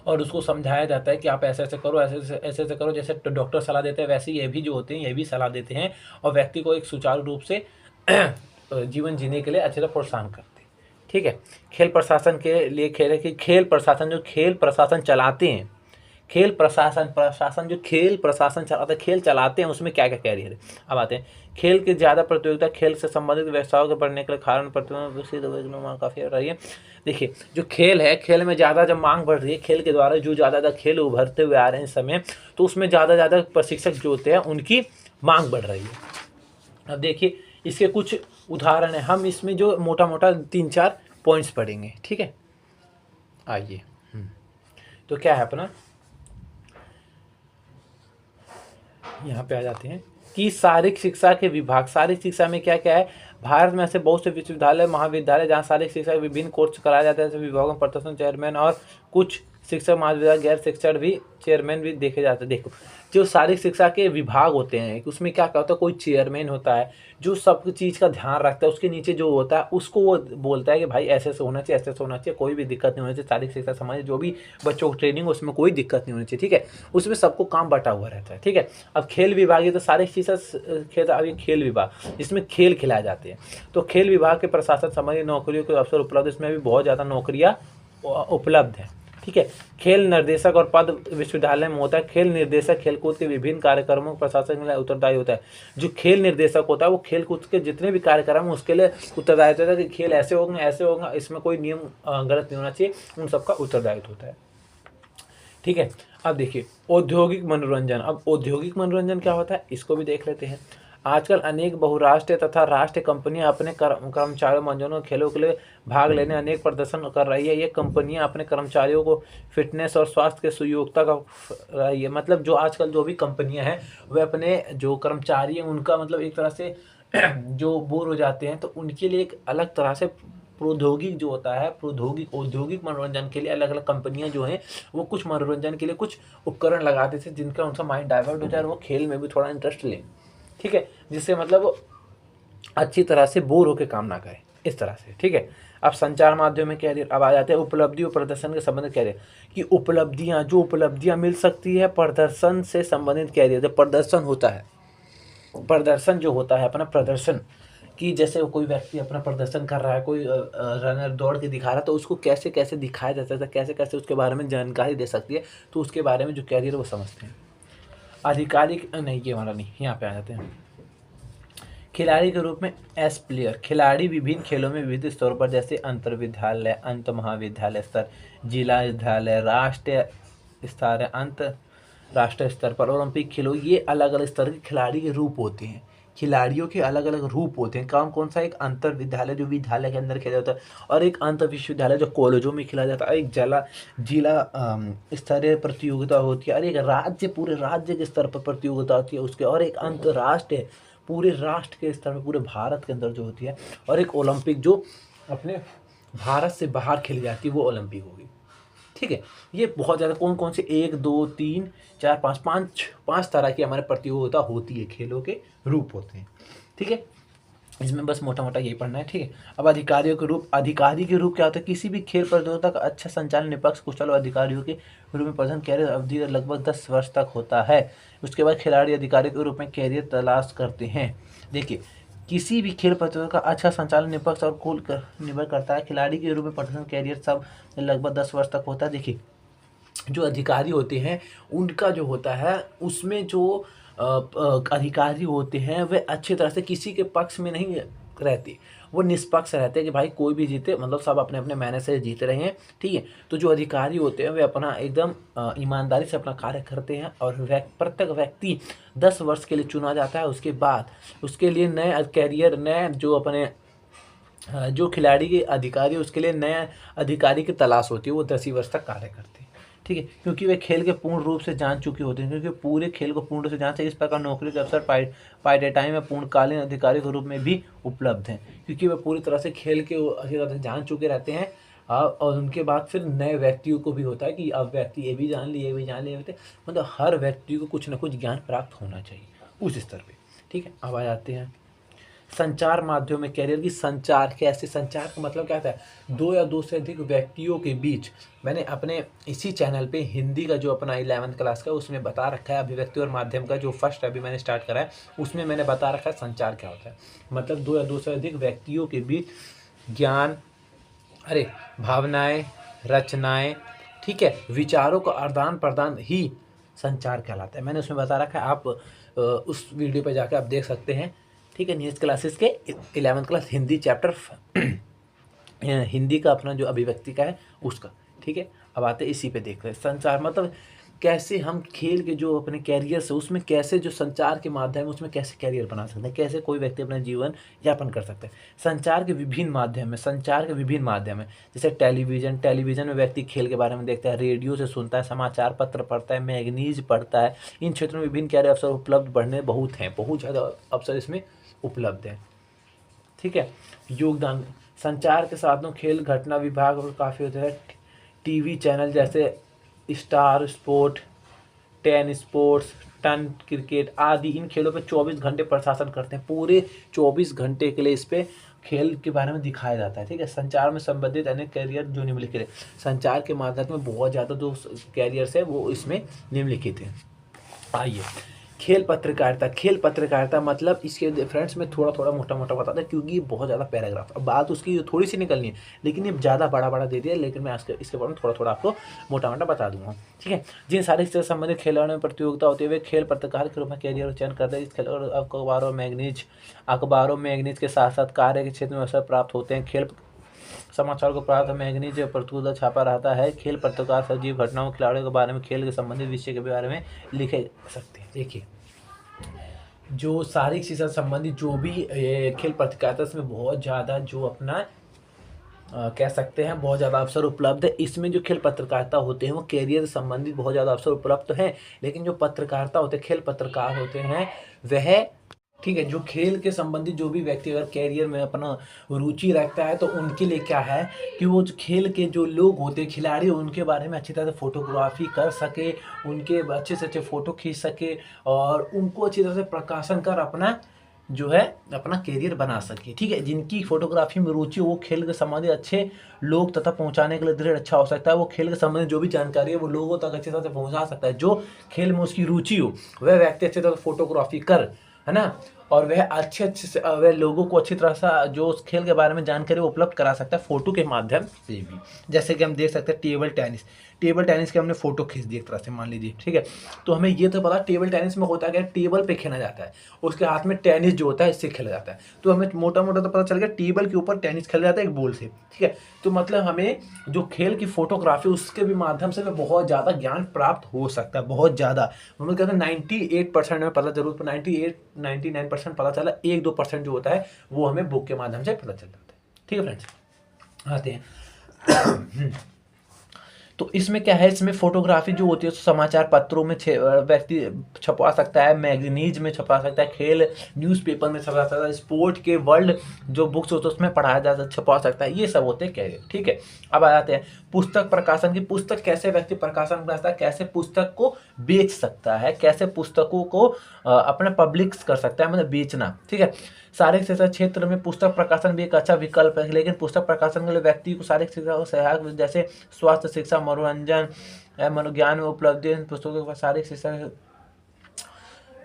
और उसको समझाया जाता है कि आप ऐसे ऐसे करो, ऐसे ऐसे करो, जैसे डॉक्टर सलाह देते हैं वैसे ये भी जो होते हैं ये भी सलाह देते हैं और व्यक्ति को एक सुचारू रूप से जीवन जीने के लिए अच्छे से प्रोत्साहन करते हैं। ठीक है, खेल प्रशासन के लिए खेल है कि खेल प्रशासन जो खेल प्रशासन चलाते हैं, खेल प्रशासन जो खेल प्रशासन चलाते हैं, खेल चलाते हैं, उसमें क्या क्या कैरियर है। अब आते हैं खेल की ज़्यादा प्रतियोगिता, खेल से संबंधित व्यवसायों के बढ़ने के लिए कारण प्रतियोगिता काफ़ी रही है। देखिए, जो खेल है, खेल में ज़्यादा जब मांग बढ़ रही है, खेल के द्वारा जो ज़्यादा खेल उभरते हुए आ रहे हैं इस समय, तो उसमें ज़्यादा प्रशिक्षक जो होते हैं उनकी मांग बढ़ रही है। अब देखिए इसके कुछ उदाहरण हैं, हम इसमें जो मोटा मोटा 3-4 पॉइंट्स पढ़ेंगे। ठीक है, आइए। तो क्या है अपना, यहाँ पे आ जाते हैं कि शारीरिक शिक्षा के विभाग। शारीरिक शिक्षा में क्या क्या है, भारत में ऐसे बहुत से विश्वविद्यालय, महाविद्यालय जहाँ शारीरिक शिक्षा के विभिन्न कोर्स कराया जाता है। विभागों में प्रशासन चेयरमैन और कुछ शिक्षक महाविद्यालय गैर शिक्षण भी चेयरमैन भी देखे जाते हैं। देखो, जो शारीरिक शिक्षा के विभाग होते हैं उसमें क्या होता है, कोई चेयरमैन होता है जो सब चीज़ का ध्यान रखता है, उसके नीचे जो होता है उसको वो बोलता है कि भाई ऐसे से होना चाहिए, ऐसे से होना चाहिए, कोई भी दिक्कत नहीं होनी चाहिए। शारीरिक शिक्षा संबंधी जो भी बच्चों को ट्रेनिंग, उसमें कोई दिक्कत नहीं होनी चाहिए। ठीक है, उसमें सबको काम बटा हुआ रहता है। ठीक है, अब खेल विभाग है तो शारीरिक शिक्षा खेल, अभी खेल विभाग जिसमें खेल खिलाए जाते हैं, तो खेल विभाग के प्रशासन संबंधी नौकरियों के अवसर उपलब्ध, इसमें भी बहुत ज़्यादा नौकरियाँ उपलब्ध हैं। ठीक है, खेल निर्देशक और पद विश्वविद्यालय में होता है। खेल निर्देशक खेलकूद के विभिन्न कार्यक्रमों के प्रशासन के लिए उत्तरदायी होता है। जो खेल निर्देशक होता है वो खेलकूद के जितने भी कार्यक्रम हैं उसके लिए उत्तरदायी होता है कि खेल ऐसे होंगे, ऐसे होगा, इसमें कोई नियम गलत नहीं होना चाहिए, उन सबका उत्तरदायित्व होता है। ठीक है, अब देखिए औद्योगिक मनोरंजन। अब औद्योगिक मनोरंजन क्या होता है इसको भी देख लेते हैं। आजकल अनेक बहुराष्ट्रीय तथा राष्ट्रीय कंपनियां अपने कर्मचारियों मनोरंजन खेलों के लिए भाग लेने अनेक प्रदर्शन कर रही है। ये कंपनियां अपने कर्मचारियों को फिटनेस और स्वास्थ्य के सुयोग्यता का रही है। मतलब जो आजकल जो भी कंपनियां हैं वे अपने जो कर्मचारी हैं उनका मतलब एक तरह से जो बोर हो जाते हैं तो उनके लिए एक अलग तरह से प्रौद्योगिक जो होता है, औद्योगिक मनोरंजन के लिए अलग अलग कंपनियां जो हैं वो कुछ मनोरंजन के लिए कुछ उपकरण लगाते थे जिनका उनका माइंड डाइवर्ट हो जाए और वो खेल में भी थोड़ा इंटरेस्ट लें। ठीक है, जिससे मतलब अच्छी तरह से बोर होकर काम ना करें। इस तरह से, ठीक है। अब संचार माध्यम में कैरियर, अब आ जाते हैं उपलब्धि और प्रदर्शन के संबंधित कैरियर कि उपलब्धियां मिल सकती है प्रदर्शन से संबंधित कैरियर। जब प्रदर्शन होता है, प्रदर्शन जो होता है अपना प्रदर्शन, कि जैसे कोई व्यक्ति अपना प्रदर्शन कर रहा है, कोई रनर दौड़ के दिखा रहा है, तो उसको कैसे कैसे दिखाया जाता है, कैसे कैसे उसके बारे में जानकारी दे सकती है, तो उसके बारे में जो कैरियर वो समझते हैं। आधिकारिक नहीं, ये वाला नहीं, यहाँ पे आ जाते हैं। खिलाड़ी के रूप में एस प्लेयर, खिलाड़ी विभिन्न खेलों में विविध स्तरों पर, जैसे अंतर विद्यालय, अंत महाविद्यालय स्तर, जिला विद्यालय, राष्ट्रीय स्तर, अंतरराष्ट्रीय स्तर पर, ओलंपिक खेलों, ये अलग अलग स्तर के खिलाड़ी के रूप होते हैं। खिलाड़ियों के अलग अलग रूप होते हैं। कौन कौन सा? एक अंतर विद्यालय जो विद्यालय के अंदर खेला जाता है, और एक अंतर विश्वविद्यालय जो कॉलेजों में खेला जाता है, एक जिला स्तरीय प्रतियोगिता होती है, और एक राज्य, पूरे राज्य के स्तर पर प्रतियोगिता होती है उसके, और एक अंतर्राष्ट्रीय, पूरे राष्ट्र के स्तर पर, पूरे भारत के अंदर जो होती है, और एक ओलंपिक जो अपने भारत से बाहर खेली जाती है, वो ओलंपिक होगी, ठीक है। ये बहुत ज़्यादा कौन कौन से 1 2 3 4 5 तरह की हमारे प्रतियोगिता होती है, खेलों के रूप होते हैं, ठीक है। इसमें बस मोटा मोटा यही पढ़ना है, ठीक है। अब अधिकारियों के रूप, अधिकारी के रूप क्या होता है? किसी भी खेल प्रतियोगिता का अच्छा संचालन, निष्पक्ष, कुशल और अधिकारियों के रूप में प्रदर्शन कैरियर अवधि लगभग 10 वर्ष तक होता है। उसके बाद खिलाड़ी अधिकारी के रूप में कैरियर तलाश करते हैं। देखिए, किसी भी खेल प्रतियोगिता का अच्छा संचालन, निष्पक्ष और कुल निर्भर करता है। खिलाड़ी के रूप में प्रदर्शन कैरियर सब लगभग 10 वर्ष तक होता है। देखिए, जो अधिकारी होते हैं उनका जो होता है, उसमें जो अधिकारी होते हैं वे अच्छी तरह से किसी के पक्ष में नहीं रहते, वो निष्पक्ष रहते हैं कि भाई कोई भी जीते, मतलब सब अपने अपने मेहनत से जीत रहे हैं, ठीक है। तो जो अधिकारी होते हैं वे अपना एकदम ईमानदारी से अपना कार्य करते हैं, और प्रत्येक व्यक्ति 10 वर्ष के लिए चुना जाता है। उसके बाद उसके लिए नए कैरियर, नए जो अपने जो खिलाड़ी के अधिकारी, उसके लिए नए अधिकारी की तलाश होती है, वो 10 ही वर्ष तक कार्य करते हैं, ठीक है। क्योंकि वे खेल के पूर्ण रूप से जान चुके होते हैं, क्योंकि पूरे खेल को पूर्ण रूप से जानते हैं। इस प्रकार नौकरी के अवसर पाई टाइम में पूर्णकालीन अधिकारी के रूप में भी उपलब्ध हैं, क्योंकि वे पूरी तरह से खेल के अच्छी तरह से जान चुके रहते हैं। और उनके बाद फिर नए व्यक्तियों को भी होता है कि अब व्यक्ति ये भी जान लिए, ये भी जान लिए, मतलब हर व्यक्ति को कुछ ना कुछ ज्ञान प्राप्त होना चाहिए उस स्तर पर, ठीक है। अब आ जाते हैं संचार माध्यम में कैरियर की। संचार कैसे? संचार का मतलब क्या होता है? 2 या 2 से अधिक व्यक्तियों के बीच। मैंने अपने इसी चैनल पे हिंदी का जो अपना 11th क्लास का, उसमें बता रखा है अभिव्यक्ति और माध्यम का, जो फर्स्ट अभी मैंने स्टार्ट करा है, उसमें मैंने बता रखा है संचार क्या होता है। मतलब 2 या 2 से अधिक व्यक्तियों के बीच ज्ञान, भावनाएं, रचनाएं, ठीक है, विचारों का आदान प्रदान ही संचार कहलाता है। मैंने उसमें बता रखा है, आप उस वीडियो पर जाकर आप देख सकते हैं, ठीक है। नीरज क्लासेस के 11th class Hindi chapter Hindi का अपना जो अभिव्यक्ति का है उसका, ठीक है। अब आते हैं इसी पे देख रहे हैं संचार मतलब कैसे हम खेल के जो अपने कैरियर से, उसमें कैसे जो संचार के माध्यम है उसमें कैसे कैरियर बना सकते हैं, कैसे कोई व्यक्ति अपना जीवन यापन कर सकते हैं। संचार के विभिन्न माध्यम है, जैसे टेलीविज़न में व्यक्ति खेल के बारे में देखता है, रेडियो से सुनता है, समाचार पत्र पढ़ता है, मैगजीन पढ़ता है। इन क्षेत्रों में विभिन्न कैरियर अवसर उपलब्ध बढ़ने बहुत ज़्यादा अवसर इसमें उपलब्ध है, ठीक है। योगदान संचार के साधनों, खेल घटना विभाग और काफ़ी होते हैं। टीवी चैनल जैसे star sport, 10 sports, ten cricket आदि इन खेलों पे 24 घंटे प्रशासन करते हैं। पूरे 24 घंटे के लिए इस पे खेल के बारे में दिखाया जाता है, ठीक है। संचार में संबंधित अनेक कैरियर जो निम्नलिखित है। संचार के माध्यम में बहुत ज़्यादा जो कैरियर्स है वो इसमें निम्नलिखित है। आइए, खेल पत्रकारिता मतलब इसके फ्रेंड्स में थोड़ा मोटा बता दें, क्योंकि ये बहुत ज़्यादा पैराग्राफ, अब बात उसकी थोड़ी सी निकलनी है, लेकिन ये ज़्यादा बड़ा दे दिया, लेकिन मैं इसके बारे में थोड़ा आपको मोटा बता दूंगा, ठीक है। जिन सारे से संबंधित खेलों में प्रतियोगिता होती है वे खेल पत्रकार के रूप में कैरियर चयन करते हैं। इस खेल और अखबारों मैगनीज के साथ साथ कार्य के क्षेत्र में अवसर प्राप्त होते हैं। खेल समाचार को प्राप्त मैगनीज प्रतियोगिता छापा रहता है। खेल पत्रकार सजीव घटनाओं, खिलाड़ियों के बारे में, खेल के संबंधित विषय के बारे में लिखे सकते हैं। देखिए, जो शारीरिक शिक्षा संबंधित जो भी खेल पत्रकारिता, इसमें बहुत ज़्यादा जो अपना कह सकते हैं बहुत ज़्यादा अवसर उपलब्ध है। इसमें जो खेल पत्रकारिता होते हैं वो कैरियर से संबंधित बहुत ज़्यादा अवसर उपलब्ध हैं, लेकिन जो पत्रकारिता होते हैं, खेल पत्रकार होते हैं, वह, ठीक है, जो खेल के संबंधित जो भी व्यक्ति अगर कैरियर में अपना रुचि रखता है तो उनके लिए क्या है कि वो जो खेल के जो लोग होते हैं, खिलाड़ी, उनके बारे में अच्छी तरह से फोटोग्राफी कर सके, उनके अच्छे से अच्छे फ़ोटो खींच सके और उनको अच्छी तरह से प्रकाशन कर अपना जो है अपना करियर बना सके। ठीक है, जिनकी फोटोग्राफी में रुचि हो, वो खेल के संबंधित अच्छे लोग तथा पहुंचाने के लिए दृढ़ अच्छा हो सकता है। वो खेल के संबंधित जो भी जानकारी है वो लोगों तक अच्छी तरह से पहुंचा सकता है। जो खेल में उसकी रुचि हो वह व्यक्ति अच्छी तरह से फोटोग्राफी कर, है ना, और वह अच्छे से वह लोगों को अच्छी तरह से जो उस खेल के बारे में जानकारी वो उपलब्ध करा सकता है फोटो के माध्यम से भी। जैसे कि हम देख सकते हैं टेबल टेनिस के हमने फोटो खींच दी एक तरह से, मान लीजिए। ठीक है, तो हमें ये तो पता टेबल टेनिस में होता है, टेबल पे खेला जाता है, उसके हाथ में टेनिस जो होता है इससे खेला जाता है। तो हमें मोटा मोटा तो पता चल गया टेबल के ऊपर टेनिस खेला जाता है एक बॉल से। ठीक है, तो मतलब हमें जो खेल की फोटोग्राफी उसके भी माध्यम से बहुत ज़्यादा ज्ञान प्राप्त हो सकता है, बहुत ज़्यादा। हम लोग कहते हैं 98% में पता जरूर 99% पता चला, 1-2% जो होता है वो हमें बुक के माध्यम से पता चल जाता है। ठीक है फ्रेंड्स, आते हैं तो इसमें क्या है, इसमें फोटोग्राफी जो होती है समाचार पत्रों में व्यक्ति छपवा सकता है, मैगजीनीज में छपा सकता है, खेल न्यूज़पेपर में छपा सकता है, स्पोर्ट के वर्ल्ड जो बुक्स होते हैं उसमें पढ़ाया जा सकता, छपवा सकता है। ये सब होते हैं कैरियर। ठीक है, अब आ जाते हैं पुस्तक प्रकाशन की। पुस्तक कैसे व्यक्ति प्रकाशन कर सकता है, कैसे पुस्तक को बेच सकता है, कैसे पुस्तकों को अपने पब्लिक कर सकता है, मतलब बेचना। ठीक है, शारीरिक शिक्षा क्षेत्र में पुस्तक प्रकाशन भी एक अच्छा विकल्प है, लेकिन पुस्तक प्रकाशन के लिए व्यक्ति को शारीरिक शिक्षा को सहायक जैसे स्वास्थ्य शिक्षा, मनोरंजन, मनोज्ञान में उपलब्धि पुस्तकों के शारीरिक शिक्षा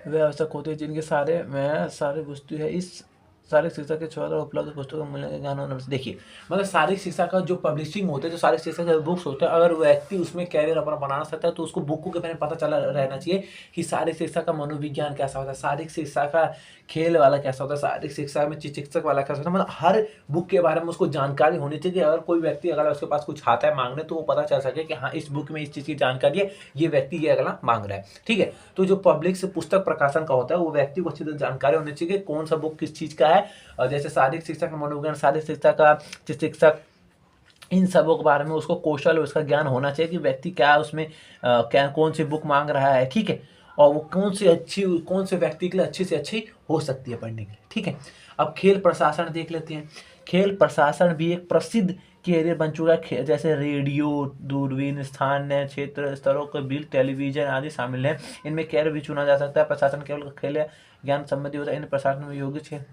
वे आवश्यक होते हैं जिनके सारे वस्तु है। इस शारीरिक शिक्षा के द्वारा उपलब्ध पुस्तकों मूल्य का ज्ञान होना। देखिए, मतलब शारीरिक शिक्षा का जो पब्लिशिंग होते हैं, जो शारीरिक शिक्षा के बुक्स होते हैं, अगर व्यक्ति उसमें कैरियर अपना बनाना सकता है तो उसको बुकों के बारे में पता चला रहना चाहिए कि शारीरिक शिक्षा का मनोविज्ञान कैसा होता है, शारीरिक शिक्षा का खेल वाला कैसा होता है, शारीरिक शिक्षा में चिकित्सक वाला कैसा होता है, मतलब हर बुक के बारे में उसको जानकारी होनी चाहिए। अगर कोई व्यक्ति अगर उसके पास कुछ आता है मांगने तो वो पता चल सके कि हाँ इस बुक में इस चीज़ की जानकारी है, ये व्यक्ति ये अगला मांग रहा है। ठीक है, तो जो पब्लिक से पुस्तक प्रकाशन का होता है वो व्यक्ति को अच्छी तरह जानकारी होनी चाहिए कि कौन सा बुक किस चीज़ का है। जैसे शारीरिक शिक्षा का मनोविज्ञान, शारीरिक शिक्षा का चिकित्सक, इन सबों के बारे में उसको कौशल उसका ज्ञान होना चाहिए कि व्यक्ति क्या उसमें क्या कौन सी बुक मांग रहा है। ठीक है, और वो कौन से व्यक्ति के लिए अच्छी से अच्छी हो सकती है पढ़ने के लिए। ठीक है, अब खेल प्रशासन देख लेते हैं। खेल प्रशासन भी एक प्रसिद्ध कैरियर बन चुका है। जैसे रेडियो, दूरबीन, स्थानीय क्षेत्र स्तरों के बिल, टेलीविजन आदि शामिल हैं। इनमें कैरियर भी चुना जा सकता है। प्रशासन केवल खेल ज्ञान संबंधी होता है। इन प्रशासन में योग्य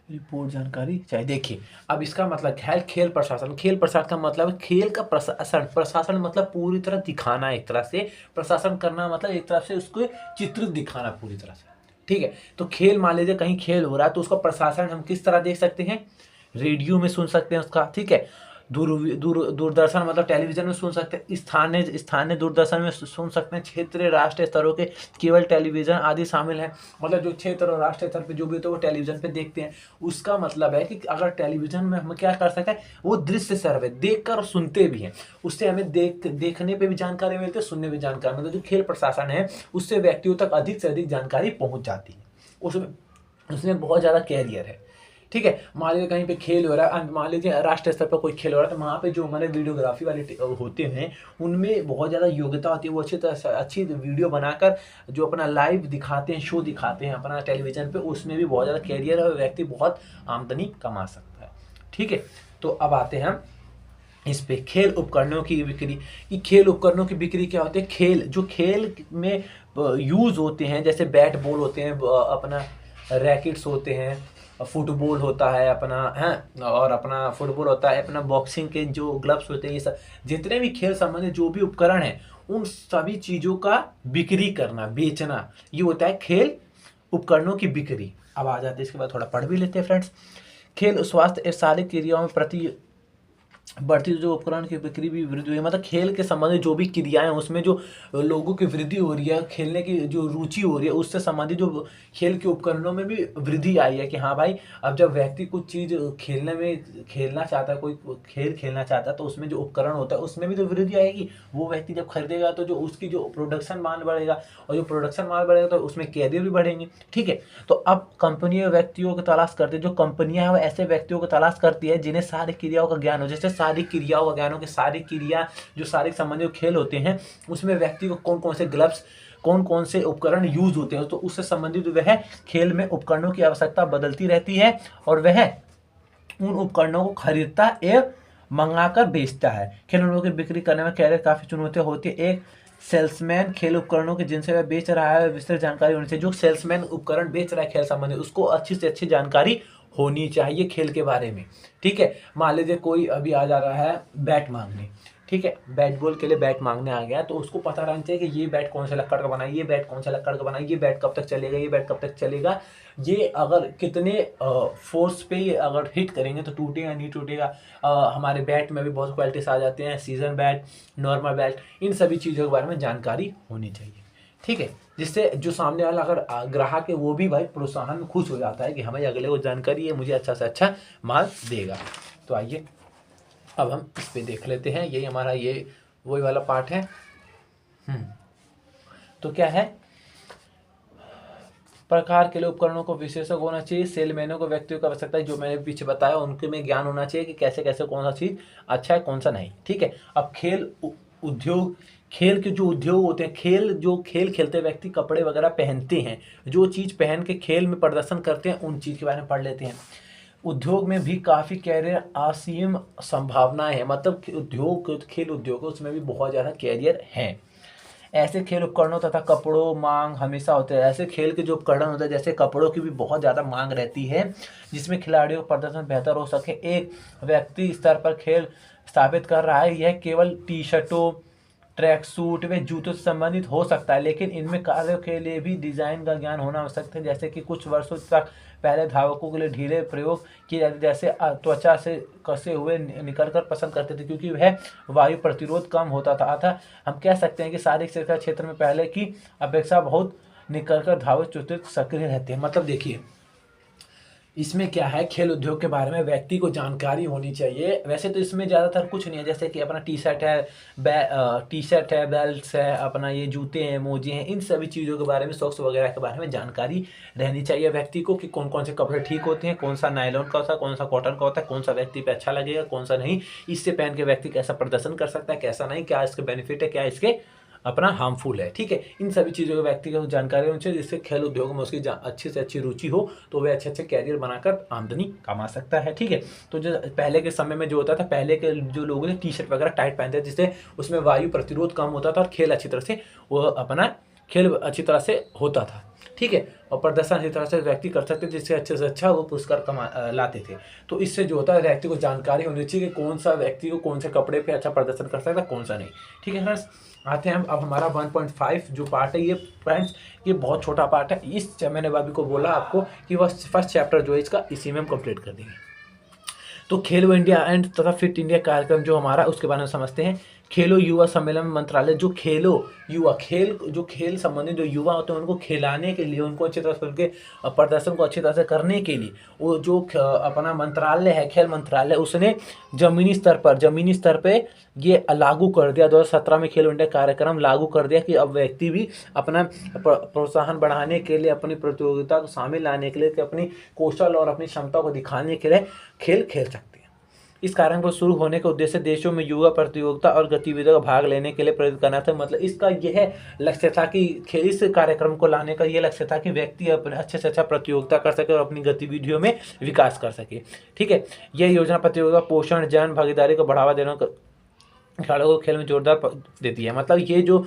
रिपोर्ट जानकारी चाहिए। देखिए, अब इसका मतलब क्या है, खेल प्रशासन का मतलब खेल का प्रशासन मतलब पूरी तरह दिखाना, एक तरह से प्रशासन करना मतलब एक तरह से उसको चित्रित दिखाना पूरी तरह से। ठीक है, तो खेल मान लीजिए कहीं खेल हो रहा है तो उसका प्रशासन हम किस तरह देख सकते हैं, रेडियो में सुन सकते हैं उसका। ठीक है, दूरदर्शन मतलब टेलीविजन में सुन सकते हैं, स्थानीय दूरदर्शन में सुन सकते हैं, क्षेत्रीय राष्ट्रीय स्तरों के केवल टेलीविजन आदि शामिल हैं। मतलब जो क्षेत्र और राष्ट्रीय स्तर पे जो भी होता है वो टेलीविजन पे देखते हैं। उसका मतलब है कि अगर टेलीविजन में हम क्या कर सकते हैं, वो दृश्य सर्वे देखकर और सुनते भी हैं, उससे हमें देखने पे भी जानकारी मिलती है, सुनने में जानकारी मिलती है। जो खेल प्रशासन है उससे व्यक्तियों तक अधिक से अधिक जानकारी पहुँच जाती है, उसमें बहुत ज़्यादा कैरियर है। ठीक है, मान लीजिए कहीं पे खेल हो रहा है, मान लीजिए राष्ट्रीय स्तर पर कोई खेल हो रहा है, तो वहाँ पे जो हमारे वीडियोग्राफी वाले होते हैं उनमें बहुत ज़्यादा योग्यता होती है। वो अच्छी तरह से अच्छी वीडियो बनाकर जो अपना लाइव दिखाते हैं, शो दिखाते हैं अपना टेलीविजन पे, उसमें भी बहुत ज़्यादा कैरियर है और व्यक्ति बहुत आमदनी कमा सकता है। ठीक है, तो अब आते हैं इस पे खेल उपकरणों की बिक्री। कि खेल उपकरणों की बिक्री क्या होती है, जो खेल में यूज़ होते हैं, जैसे बैट बॉल होते हैं, अपना रैकेट्स होते हैं, फुटबॉल होता है अपना है, और अपना फुटबॉल होता है अपना, बॉक्सिंग के जो ग्लव्स होते हैं, ये सब जितने भी खेल संबंधित जो भी उपकरण हैं उन सभी चीज़ों का बिक्री करना, बेचना, ये होता है खेल उपकरणों की बिक्री। अब आ जाते हैं इसके बाद थोड़ा पढ़ भी लेते हैं फ्रेंड्स। खेल स्वास्थ्य एवं शारीरिक क्रियाओं में प्रति बढ़ती जो उपकरण की बिक्री भी वृद्धि हुई है। मतलब खेल के संबंधित जो भी क्रियाएं उसमें जो लोगों की वृद्धि हो रही है, खेलने की जो रुचि हो रही है, उससे संबंधित जो खेल के उपकरणों में भी वृद्धि आई है। कि हाँ भाई, अब जब व्यक्ति कुछ चीज़ खेलना चाहता है, कोई खेल खेलना चाहता है, तो उसमें जो उपकरण होता है उसमें भी तो वृद्धि आएगी। वो व्यक्ति जब खरीदेगा तो जो उसकी जो प्रोडक्शन माल बढ़ेगा, और जो प्रोडक्शन माल बढ़ेगा तो उसमें कैरियर भी बढ़ेंगे। ठीक है, तो अब कंपनियां व्यक्तियों को तलाश करती है, जो कंपनियां हैं वो ऐसे व्यक्तियों को तलाश करती है जिन्हें शारीरिक क्रियाओं का ज्ञान हो। जैसे शारीरिक क्रियाओं का ज्ञान हो, कि शारीरिक क्रिया जो शारीरिक संबंधित खेल होते हैं उसमें व्यक्ति को कौन कौन से ग्लव्स, कौन कौन से उपकरण यूज होते हैं, तो उससे संबंधित वह खेल में उपकरणों की आवश्यकता बदलती रहती है, और वह उन उपकरणों को खरीदता एवं मंगाकर बेचता है। खिलौनों की बिक्री करने में कैरियर काफ़ी चुनौतियाँ होती है। एक सेल्समैन खेल उपकरणों के जिनसे वह बेच रहा है विस्तृत जानकारी होनी चाहिए। जो सेल्समैन उपकरण बेच रहा है खेल संबंधी, उसको अच्छी से अच्छी जानकारी होनी चाहिए खेल के बारे में। ठीक है, मान लीजिए कोई अभी आ जा रहा है बैट मांगने, ठीक है, बैट बॉल के लिए बैट मांगने आ गया, तो उसको पता रहना चाहिए कि ये बैट कौन से लक्कड़ का बना है, ये बैट कौन से लक्कड़ का बना है, ये बैट कब तक चलेगा, ये बैट कब तक चलेगा, ये अगर कितने फोर्स पे ये अगर हिट करेंगे तो टूटेगा नहीं टूटेगा। हमारे बैट में भी बहुत क्वालिटीज आ जाते हैं, सीजन बैट, नॉर्मल बैट, इन सभी चीज़ों के बारे में जानकारी होनी चाहिए। ठीक है, जिससे जो सामने वाला अगर ग्राहक है वो भी भाई प्रोत्साहन में खुश हो जाता है कि हमें अगले को जानकारी है, मुझे अच्छा से अच्छा माल देगा। तो आइए अब हम इस पे देख लेते हैं, यही हमारा ये वही वाला पार्ट है। तो क्या है, प्रकार के लिए उपकरणों को विशेषज्ञ होना चाहिए, सेलमैनों को व्यक्तियों की आवश्यकता है, जो मैंने पीछे बताया उनके में ज्ञान होना चाहिए कि कैसे कैसे कौन सा चीज़ अच्छा है कौन सा नहीं। ठीक है, अब खेल उद्योग, खेल के जो उद्योग होते हैं, खेल खेलते व्यक्ति कपड़े वगैरह पहनते हैं, जो चीज़ पहन के खेल में प्रदर्शन करते हैं उन चीज़ के बारे में पढ़ लेते हैं। उद्योग में भी काफ़ी कैरियर असीम संभावनाएं हैं, मतलब उद्योग, खेल उद्योग उसमें भी बहुत ज़्यादा कैरियर हैं। ऐसे खेल उपकरणों तथा कपड़ों मांग हमेशा होते हैं। ऐसे खेल के जो उपकरण होते हैं जैसे कपड़ों की भी बहुत ज़्यादा मांग रहती है, जिसमें खिलाड़ियों का प्रदर्शन बेहतर हो सके। एक व्यक्ति स्तर पर खेल स्थापित कर रहा है, यह केवल टी शर्टों, ट्रैक सूट व जूतों से संबंधित हो सकता है, लेकिन इनमें कार्यों के लिए भी डिज़ाइन का ज्ञान होना आवश्यक है। जैसे कि कुछ वर्षों तक पहले धावकों के लिए ढीले प्रयोग किए जाते, जैसे त्वचा से कसे हुए निकल कर पसंद करते थे, क्योंकि वह वायु प्रतिरोध कम होता था। अतः हम कह सकते हैं कि शारीरिक शिक्षा क्षेत्र में पहले की अपेक्षा बहुत निकल कर धावक चुतित सक्रिय रहते हैं। मतलब देखिए इसमें क्या है, खेल उद्योग के बारे में व्यक्ति को जानकारी होनी चाहिए। वैसे तो इसमें ज़्यादातर कुछ नहीं है, जैसे कि अपना टी शर्ट है, बेल्ट है, अपना ये जूते हैं, मोजे हैं, इन सभी चीज़ों के बारे में, सॉक्स वगैरह के बारे में जानकारी रहनी चाहिए व्यक्ति को कि कौन कौन से कपड़े ठीक होते हैं, कौन सा नायलॉन का होता है, कौन सा कॉटन का होता है, कौन सा व्यक्ति पे अच्छा लगेगा, कौन सा नहीं, इससे पहन के व्यक्ति कैसा प्रदर्शन कर सकता है, कैसा नहीं, क्या इसके बेनिफिट है, क्या इसके अपना हार्मफुल है। ठीक है, इन सभी चीज़ों के व्यक्ति को जानकारी होनी चाहिए, जिससे खेल उद्योग में उसकी अच्छी से अच्छी रुचि हो, तो वह अच्छे अच्छे कैरियर बनाकर आमदनी कमा सकता है। ठीक है, तो जो पहले के समय में जो होता था, पहले के जो लोग थे टी शर्ट वगैरह टाइट पहनते थे, जिससे उसमें वायु प्रतिरोध कम होता था और खेल अच्छी तरह से वो अपना खेल अच्छी तरह से होता था। ठीक है, और प्रदर्शन अच्छी तरह से व्यक्ति कर सकते थे, जिससे अच्छे से अच्छा वो पुरस्कार लाते थे। तो इससे जो होता है व्यक्ति को जानकारी होनी चाहिए कि कौन सा व्यक्ति को कौन से कपड़े पे अच्छा प्रदर्शन कर सकता है, कौन सा नहीं। ठीक है फ्रेंड्स, आते हैं हम अब हमारा 1.5 जो पार्ट है, ये फ्रेंड्स ये बहुत छोटा पार्ट है। मैंने अभी को बोला आपको कि वह फर्स्ट चैप्टर जो है इसका इसी में हम कंप्लीट कर देंगे। तो खेलो इंडिया एंड तथा फिट इंडिया कार्यक्रम जो हमारा, उसके बारे में समझते हैं। खेलो युवा सम्मेलन मंत्रालय, जो खेलो युवा, खेल संबंधित जो युवा होते हैं उनको खिलाने के लिए, उनको अच्छी तरह से उनके प्रदर्शन को अच्छी तरह से करने के लिए वो जो अपना मंत्रालय है, खेल मंत्रालय, उसने जमीनी स्तर पे ये लागू कर दिया। 2017 में खेलो इंडिया कार्यक्रम लागू कर दिया कि अब व्यक्ति भी अपना प्रोत्साहन बढ़ाने के लिए, अपनी प्रतियोगिता को शामिल लाने के लिए, कि अपनी कौशल और अपनी क्षमता को दिखाने के लिए खेल खेल सकते हैं। इस कार्यक्रम को शुरू होने के उद्देश्य देशों में युवा प्रतियोगिता और गतिविधियों का भाग लेने के लिए प्रेरित करना था। मतलब इसका यह लक्ष्य था कि इस कार्यक्रम को लाने का यह लक्ष्य था कि व्यक्ति अपने अच्छे से अच्छा प्रतियोगिता कर सके और अपनी गतिविधियों में विकास कर सके। ठीक है, यह योजना प्रतियोगिता, पोषण, जन भागीदारी को बढ़ावा देने का खिलाड़ियों को खेल में जोरदार देती है। मतलब ये जो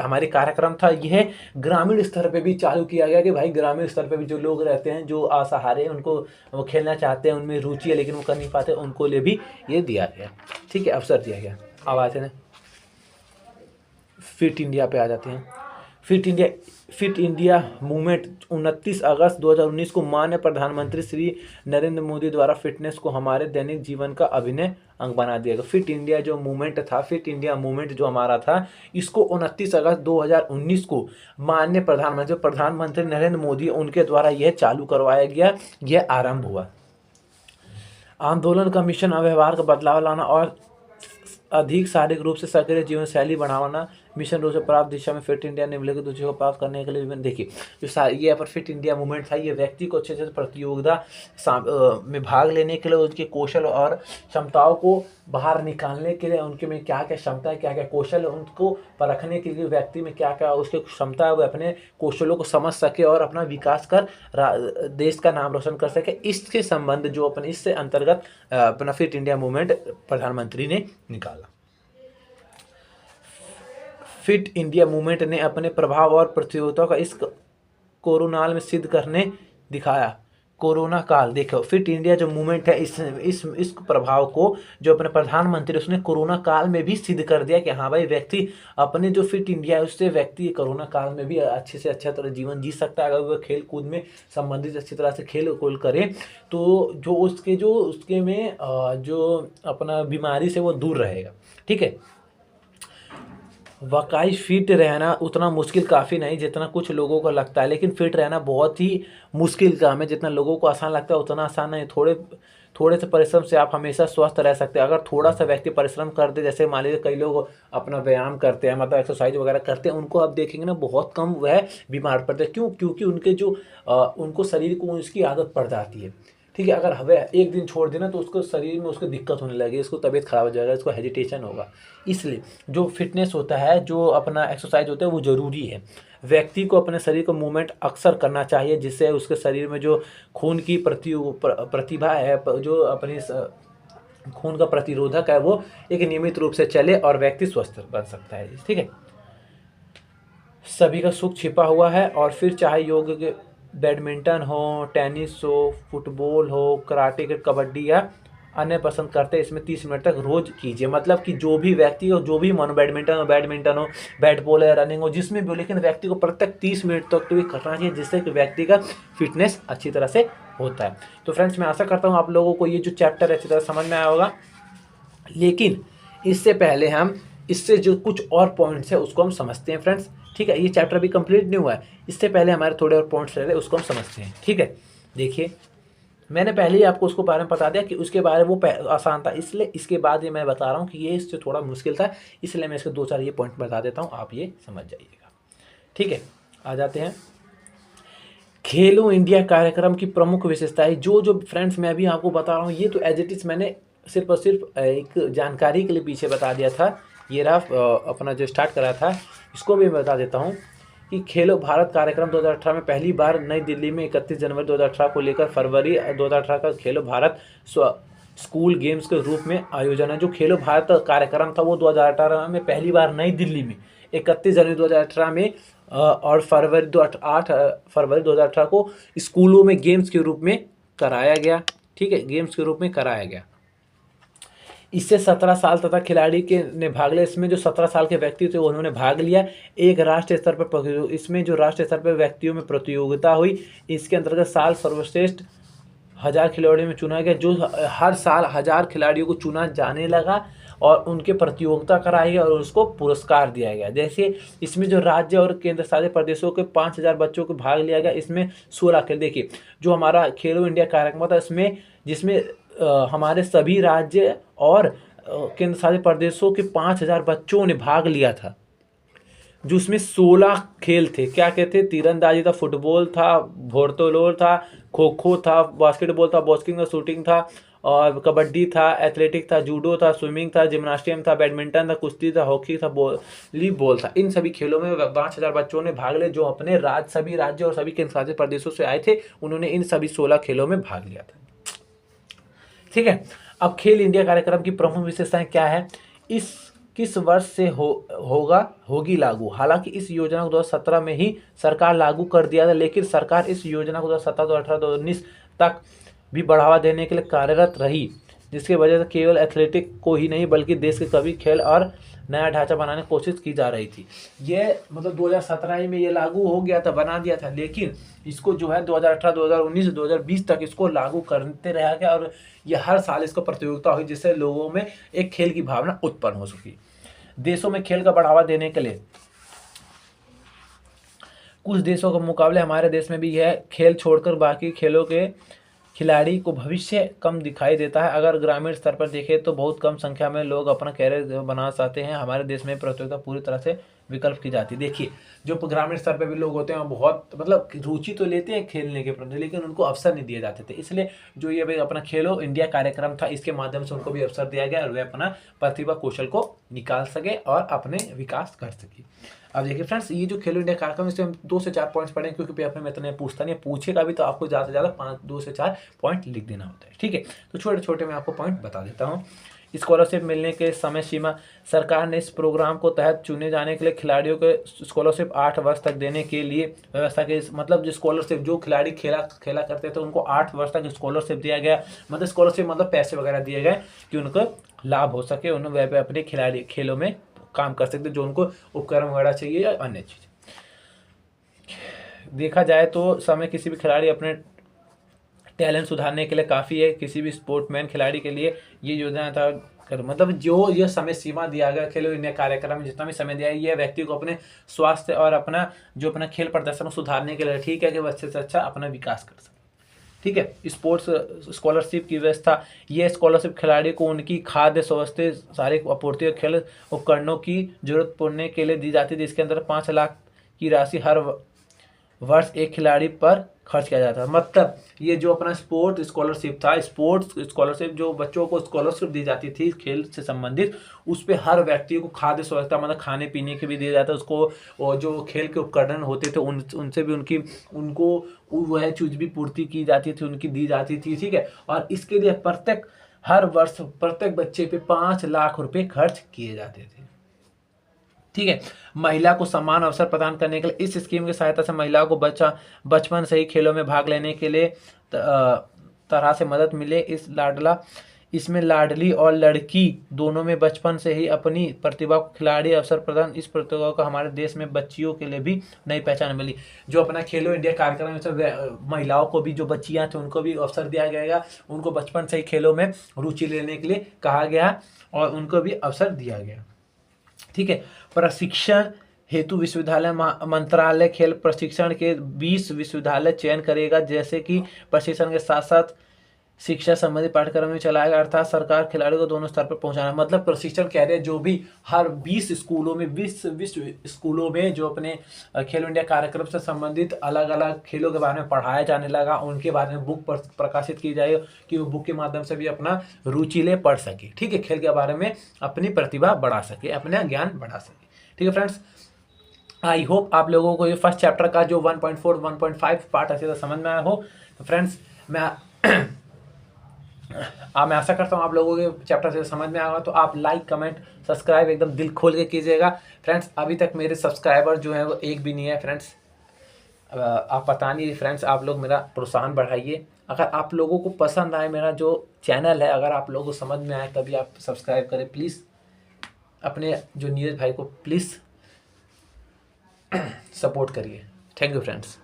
हमारे कार्यक्रम था, यह ग्रामीण स्तर पे भी चालू किया गया कि भाई ग्रामीण स्तर पे भी जो लोग रहते हैं, जो असहारे, उनको वो खेलना चाहते हैं, उनमें रुचि है लेकिन वो कर नहीं पाते, उनको लिए भी ये दिया गया। ठीक है, अवसर दिया गया। अब आते हैं फिट इंडिया पे आ जाते हैं। फिट इंडिया मूवमेंट 29 अगस्त 2019 को माननीय प्रधानमंत्री श्री नरेंद्र मोदी द्वारा फिटनेस को हमारे दैनिक जीवन का अभिन्न अंग बना दिया गया। फिट इंडिया जो मूवमेंट था, फिट इंडिया मूवमेंट जो हमारा था, इसको 29 अगस्त 2019 को माननीय प्रधानमंत्री नरेंद्र मोदी उनके द्वारा यह चालू करवाया गया, यह आरंभ हुआ। आंदोलन का मिशन व्यवहार का बदलाव लाना और अधिक शारीरिक रूप से सक्रिय जीवन शैली बढ़ाना, मिशन रूप से प्राप्त दिशा में फिट इंडिया निम्नलिखित उद्देश्यों को प्राप्त करने के लिए विभिन्न, देखिए जो ये यहाँ पर फिट इंडिया मूवमेंट था, ये व्यक्ति को अच्छे से प्रतियोगिता में भाग लेने के लिए, उनके कौशल और क्षमताओं को बाहर निकालने के लिए, उनके में क्या क्या क्षमता है, क्या क्या कौशल है, उनको परखने के लिए व्यक्ति में क्या क्या उसके क्षमता है, वो अपने कौशलों को समझ सके और अपना विकास कर देश का नाम रोशन कर सके। इसके संबंध जो अपने इससे अंतर्गत अपना फिट इंडिया मूवमेंट प्रधानमंत्री ने निकाला। फिट इंडिया मूवमेंट ने अपने प्रभाव और प्रतियोगिता का इस कोरोना में सिद्ध करने दिखाया। कोरोना काल, देखो फिट इंडिया जो मूवमेंट है इस प्रभाव को जो अपने प्रधानमंत्री उसने कोरोना काल में भी सिद्ध कर दिया कि हाँ भाई व्यक्ति अपने जो फिट इंडिया है उससे व्यक्ति कोरोना काल में भी अच्छे से अच्छा तरह जीवन जी सकता है अगर वह खेल कूद में संबंधित अच्छी तरह से खेल कूद करे तो जो उसके में जो अपना बीमारी से वो दूर रहेगा। ठीक है, वाकई फिट रहना उतना मुश्किल काफ़ी नहीं जितना कुछ लोगों को लगता है, लेकिन फिट रहना बहुत ही मुश्किल काम है। जितना लोगों को आसान लगता है उतना आसान नहीं। थोड़े से परिश्रम से आप हमेशा स्वस्थ रह सकते हैं। अगर थोड़ा सा व्यक्ति परिश्रम कर दे, जैसे मान लीजिए कई लोग अपना व्यायाम करते हैं, मतलब एक्सरसाइज वगैरह करते हैं, उनको आप देखेंगे ना बहुत कम वह बीमार पड़ते हैं। क्यों? क्योंकि उनके जो उनको शरीर को उसकी आदत पड़ जाती है। ठीक है, अगर हमें एक दिन छोड़ देना तो उसको शरीर में उसको दिक्कत होने लगेगी, उसको तबीयत खराब हो जाएगा, उसको हेजिटेशन होगा। इसलिए जो फिटनेस होता है, जो अपना एक्सरसाइज होता है वो ज़रूरी है। व्यक्ति को अपने शरीर को मूवमेंट अक्सर करना चाहिए जिससे उसके शरीर में जो खून की प्रतिभा है, जो अपनी खून का प्रतिरोधक है वो एक नियमित रूप से चले और व्यक्ति स्वस्थ बन सकता है। ठीक है, सभी का सुख छिपा हुआ है। और फिर चाहे योग के बैडमिंटन हो, टेनिस हो, फुटबॉल हो, कराटे, कबड्डी या अन्य पसंद करते हैं, इसमें 30 मिनट तक रोज कीजिए। मतलब कि जो भी व्यक्ति हो, जो भी मानो बैडमिंटन हो, बैट बॉल है, रनिंग हो, जिसमें भी हो, लेकिन व्यक्ति को प्रत्येक 30 मिनट तक तो भी करना चाहिए जिससे कि व्यक्ति का फिटनेस अच्छी तरह से होता है। तो फ्रेंड्स, मैं आशा करता हूँ आप लोगों को ये जो चैप्टर है अच्छी तरह समझ में आया होगा। लेकिन इससे पहले हम इससे जो कुछ और पॉइंट्स है उसको हम समझते हैं फ्रेंड्स। ठीक है, ये चैप्टर अभी कंप्लीट नहीं हुआ है, इससे पहले हमारे थोड़े और पॉइंट्स रह रहे उसको हम समझते हैं। ठीक है, देखिए मैंने पहले ही आपको उसको बारे में बता दिया कि उसके बारे में वो आसान था, इसलिए इसके बाद ये मैं बता रहा हूँ कि ये इससे थोड़ा मुश्किल था, इसलिए मैं इसके 2-4 ये पॉइंट बता देता हूँ, आप ये समझ जाइएगा। ठीक है, आ जाते हैं खेलो इंडिया कार्यक्रम की प्रमुख विशेषताएं। जो फ्रेंड्स मैं अभी आपको बता रहा हूँ ये तो एज इट इज़ मैंने सिर्फ और सिर्फ एक जानकारी के लिए पीछे बता दिया था। ये रहा अपना जो स्टार्ट करा था, इसको भी मैं बता देता हूँ कि खेलो भारत कार्यक्रम 2018 में पहली बार नई दिल्ली में 31 जनवरी 2018 को लेकर फरवरी 2018 का खेलो भारत स्कूल गेम्स के रूप में आयोजन है। जो खेलो भारत कार्यक्रम था वो 2018 में पहली बार नई दिल्ली में 31 जनवरी 2018 में और फरवरी 2018 को स्कूलों में गेम्स के रूप में कराया गया। ठीक है, गेम्स के रूप में कराया गया। इससे 17 साल तथा खिलाड़ी के ने भाग लिया। इसमें जो 17 साल के व्यक्ति थे उन्होंने भाग लिया। एक राष्ट्रीय स्तर पर इसमें जो राष्ट्रीय स्तर पर व्यक्तियों में प्रतियोगिता हुई, इसके अंतर्गत साल सर्वश्रेष्ठ 1000 खिलाड़ियों में चुना गया। जो हर साल 1000 खिलाड़ियों को चुना जाने लगा और उनके प्रतियोगिता कराई गई और उसको पुरस्कार दिया गया। जैसे इसमें जो राज्य और केंद्र शासित प्रदेशों के 5000 बच्चों को भाग लिया गया। इसमें 16 खेल, देखिए जो हमारा खेलो इंडिया कार्यक्रम था इसमें जिसमें हमारे सभी राज्य और केंद्र शासित प्रदेशों के 5000 बच्चों ने भाग लिया था। जो उसमें 16 खेल थे, क्या कहते, तीरंदाजी था, फुटबॉल था, भारोत्तोलन था, खो खो था, बास्केटबॉल था, बॉक्सिंग था, शूटिंग था और कबड्डी था, एथलेटिक था, जूडो था, स्विमिंग था, जिम्नास्टियम था, बैडमिंटन था, कुश्ती था, हॉकी था, वॉलीबॉल था। इन सभी खेलों में 5000 बच्चों ने भाग लिया जो अपने सभी राज्य और सभी केंद्र शासित प्रदेशों से आए थे। उन्होंने इन सभी 16 खेलों में भाग लिया था। ठीक है, अब खेल इंडिया कार्यक्रम की प्रमुख विशेषताएं क्या है? किस वर्ष से होगी लागू? हालांकि इस योजना को 2017 में ही सरकार लागू कर दिया था, लेकिन सरकार इस योजना को 2017, 2018, 2019 तक भी बढ़ावा देने के लिए कार्यरत रही, जिसकी वजह से केवल एथलेटिक को ही नहीं बल्कि देश के सभी खेल और नया ढांचा बनाने की कोशिश की जा रही थी। ये मतलब 2017 में ये लागू हो गया था, बना दिया था, लेकिन इसको जो है 2018, 2019, 2020 तक इसको लागू करते रहा गया और ये हर साल इसको प्रतियोगिता हुई जिससे लोगों में एक खेल की भावना उत्पन्न हो सकी। देशों में खेल का बढ़ावा देने के लिए कुछ देशों के मुकाबले हमारे देश में भी यह खेल छोड़कर बाकी खेलों के खिलाड़ी को भविष्य कम दिखाई देता है। अगर ग्रामीण स्तर पर देखें तो बहुत कम संख्या में लोग अपना कैरियर बना चाहते हैं। हमारे देश में प्रतियोगिता पूरी तरह से विकल्प की जाती है। देखिए जो ग्रामीण स्तर पर भी लोग होते हैं बहुत मतलब रुचि तो लेते हैं खेलने के प्रति, लेकिन उनको अवसर नहीं दिए जाते थे। इसलिए जो ये भाई अपना खेलो इंडिया कार्यक्रम था इसके माध्यम से उनको भी अवसर दिया गया और वे अपना प्रतिभा कौशल को निकाल सके और अपने विकास कर सके। अब देखिए फ्रेंड्स, ये जो खेलो इंडिया कार्यक्रम इससे हम 2 से 4 पॉइंट्स पढ़ें क्योंकि पेपर में इतने पूछता नहीं, पूछेगा भी तो आपको ज़्यादा से ज़्यादा 2 से 4 पॉइंट लिख देना होता है। ठीक है, तो छोटे छोटे मैं आपको पॉइंट बता देता हूँ। स्कॉलरशिप मिलने के समय सीमा, सरकार ने इस प्रोग्राम को तहत चुने जाने के लिए खिलाड़ियों के स्कॉलरशिप 8 वर्ष तक देने के लिए व्यवस्था की। मतलब जो स्कॉलरशिप जो खिलाड़ी खेला करते थे उनको 8 वर्ष तक स्कॉलरशिप दिया गया। मतलब स्कॉलरशिप मतलब पैसे वगैरह दिए गए कि उनको लाभ हो सके, उन्हें वह अपने खिलाड़ी खेलों में काम कर सकते, जो उनको उपकरण वगैरह चाहिए या अन्य चीज़। देखा जाए तो समय किसी भी खिलाड़ी अपने टैलेंट सुधारने के लिए काफ़ी है। किसी भी स्पोर्टमैन खिलाड़ी के लिए ये योजना था मतलब जो ये समय सीमा दिया गया खेलो इंडिया कार्यक्रम में जितना भी समय दिया है, ये व्यक्ति को अपने स्वास्थ्य और अपना जो अपना खेल प्रदर्शन सुधारने के लिए ठीक है कि वो अच्छे से अच्छा अपना विकास कर सके। ठीक है, स्पोर्ट्स स्कॉलरशिप की व्यवस्था, ये स्कॉलरशिप खिलाड़ी को उनकी खाद्य, स्वास्थ्य, शारीरिक आपूर्ति और खेल उपकरणों की जरूरत पड़ने के लिए दी जाती थी। इसके अंदर 5 लाख की राशि हर वर्ष एक खिलाड़ी पर खर्च किया जाता है। मतलब ये जो अपना स्पोर्ट स्कॉलरशिप था, स्पोर्ट्स स्कॉलरशिप जो बच्चों को स्कॉलरशिप दी जाती थी खेल से संबंधित, उस पर हर व्यक्ति को खाद्य सुरक्षा मतलब खाने पीने के भी दिया जाता है उसको, और जो खेल के उपकरण होते थे उनसे भी उनको वह चीज भी पूर्ति की जाती थी, उनकी दी जाती थी। ठीक है, और इसके लिए हर वर्ष प्रत्येक बच्चे पे 5 लाख रुपए खर्च किए जाते थे। ठीक है, महिला को समान अवसर प्रदान करने के लिए इस स्कीम की सहायता से महिलाओं को बचपन से ही खेलों में भाग लेने के लिए तरह से मदद मिले। इसमें लाडली और लड़की दोनों में बचपन से ही अपनी प्रतिभा को खिलाड़ी अवसर प्रदान, इस प्रतिभा को हमारे देश में बच्चियों के लिए भी नई पहचान मिली। जो अपना खेलो इंडिया कार्यक्रम में महिलाओं को भी, जो बच्चियां थी उनको भी अवसर दिया गया, उनको बचपन से ही खेलों में रुचि लेने के लिए कहा गया और उनको भी अवसर दिया गया। ठीक है, प्रशिक्षण हेतु विश्वविद्यालय मंत्रालय खेल प्रशिक्षण के 20 विश्वविद्यालय चयन करेगा, जैसे कि प्रशिक्षण के साथ साथ शिक्षा संबंधी पाठ्यक्रम में चलाएगा। अर्थात सरकार खिलाड़ियों को दोनों स्तर पर पहुंचाना, मतलब प्रशिक्षण कह रहे हैं जो भी हर 20 स्कूलों में 20 विश्व स्कूलों में जो अपने खेलो इंडिया कार्यक्रम से संबंधित अलग अलग खेलों के बारे में पढ़ाया जाने लगा, उनके बारे में बुक प्रकाशित की जाए कि वो बुक के माध्यम से भी अपना रुचि ले पढ़ सके। ठीक है, खेल के बारे में अपनी प्रतिभा बढ़ा सके, अपना ज्ञान बढ़ा सके। ठीक है फ्रेंड्स, आई होप आप लोगों को ये फर्स्ट चैप्टर का जो 1.4 1.5 पार्ट अच्छे से समझ में आया हो। तो फ्रेंड्स मैं आशा करता हूँ आप लोगों के चैप्टर से समझ में आएगा। तो आप लाइक कमेंट सब्सक्राइब एकदम दिल खोल के कीजिएगा। फ्रेंड्स अभी तक मेरे सब्सक्राइबर जो है वो एक भी नहीं है फ्रेंड्स। आप पता नहीं फ्रेंड्स, आप लोग मेरा प्रोत्साहन बढ़ाइए। अगर आप लोगों को पसंद आए मेरा जो चैनल है, अगर आप लोगों को समझ में आए तभी आप सब्सक्राइब करें प्लीज़। अपने जो नीरज भाई को प्लीज़ सपोर्ट करिए। Thank you friends.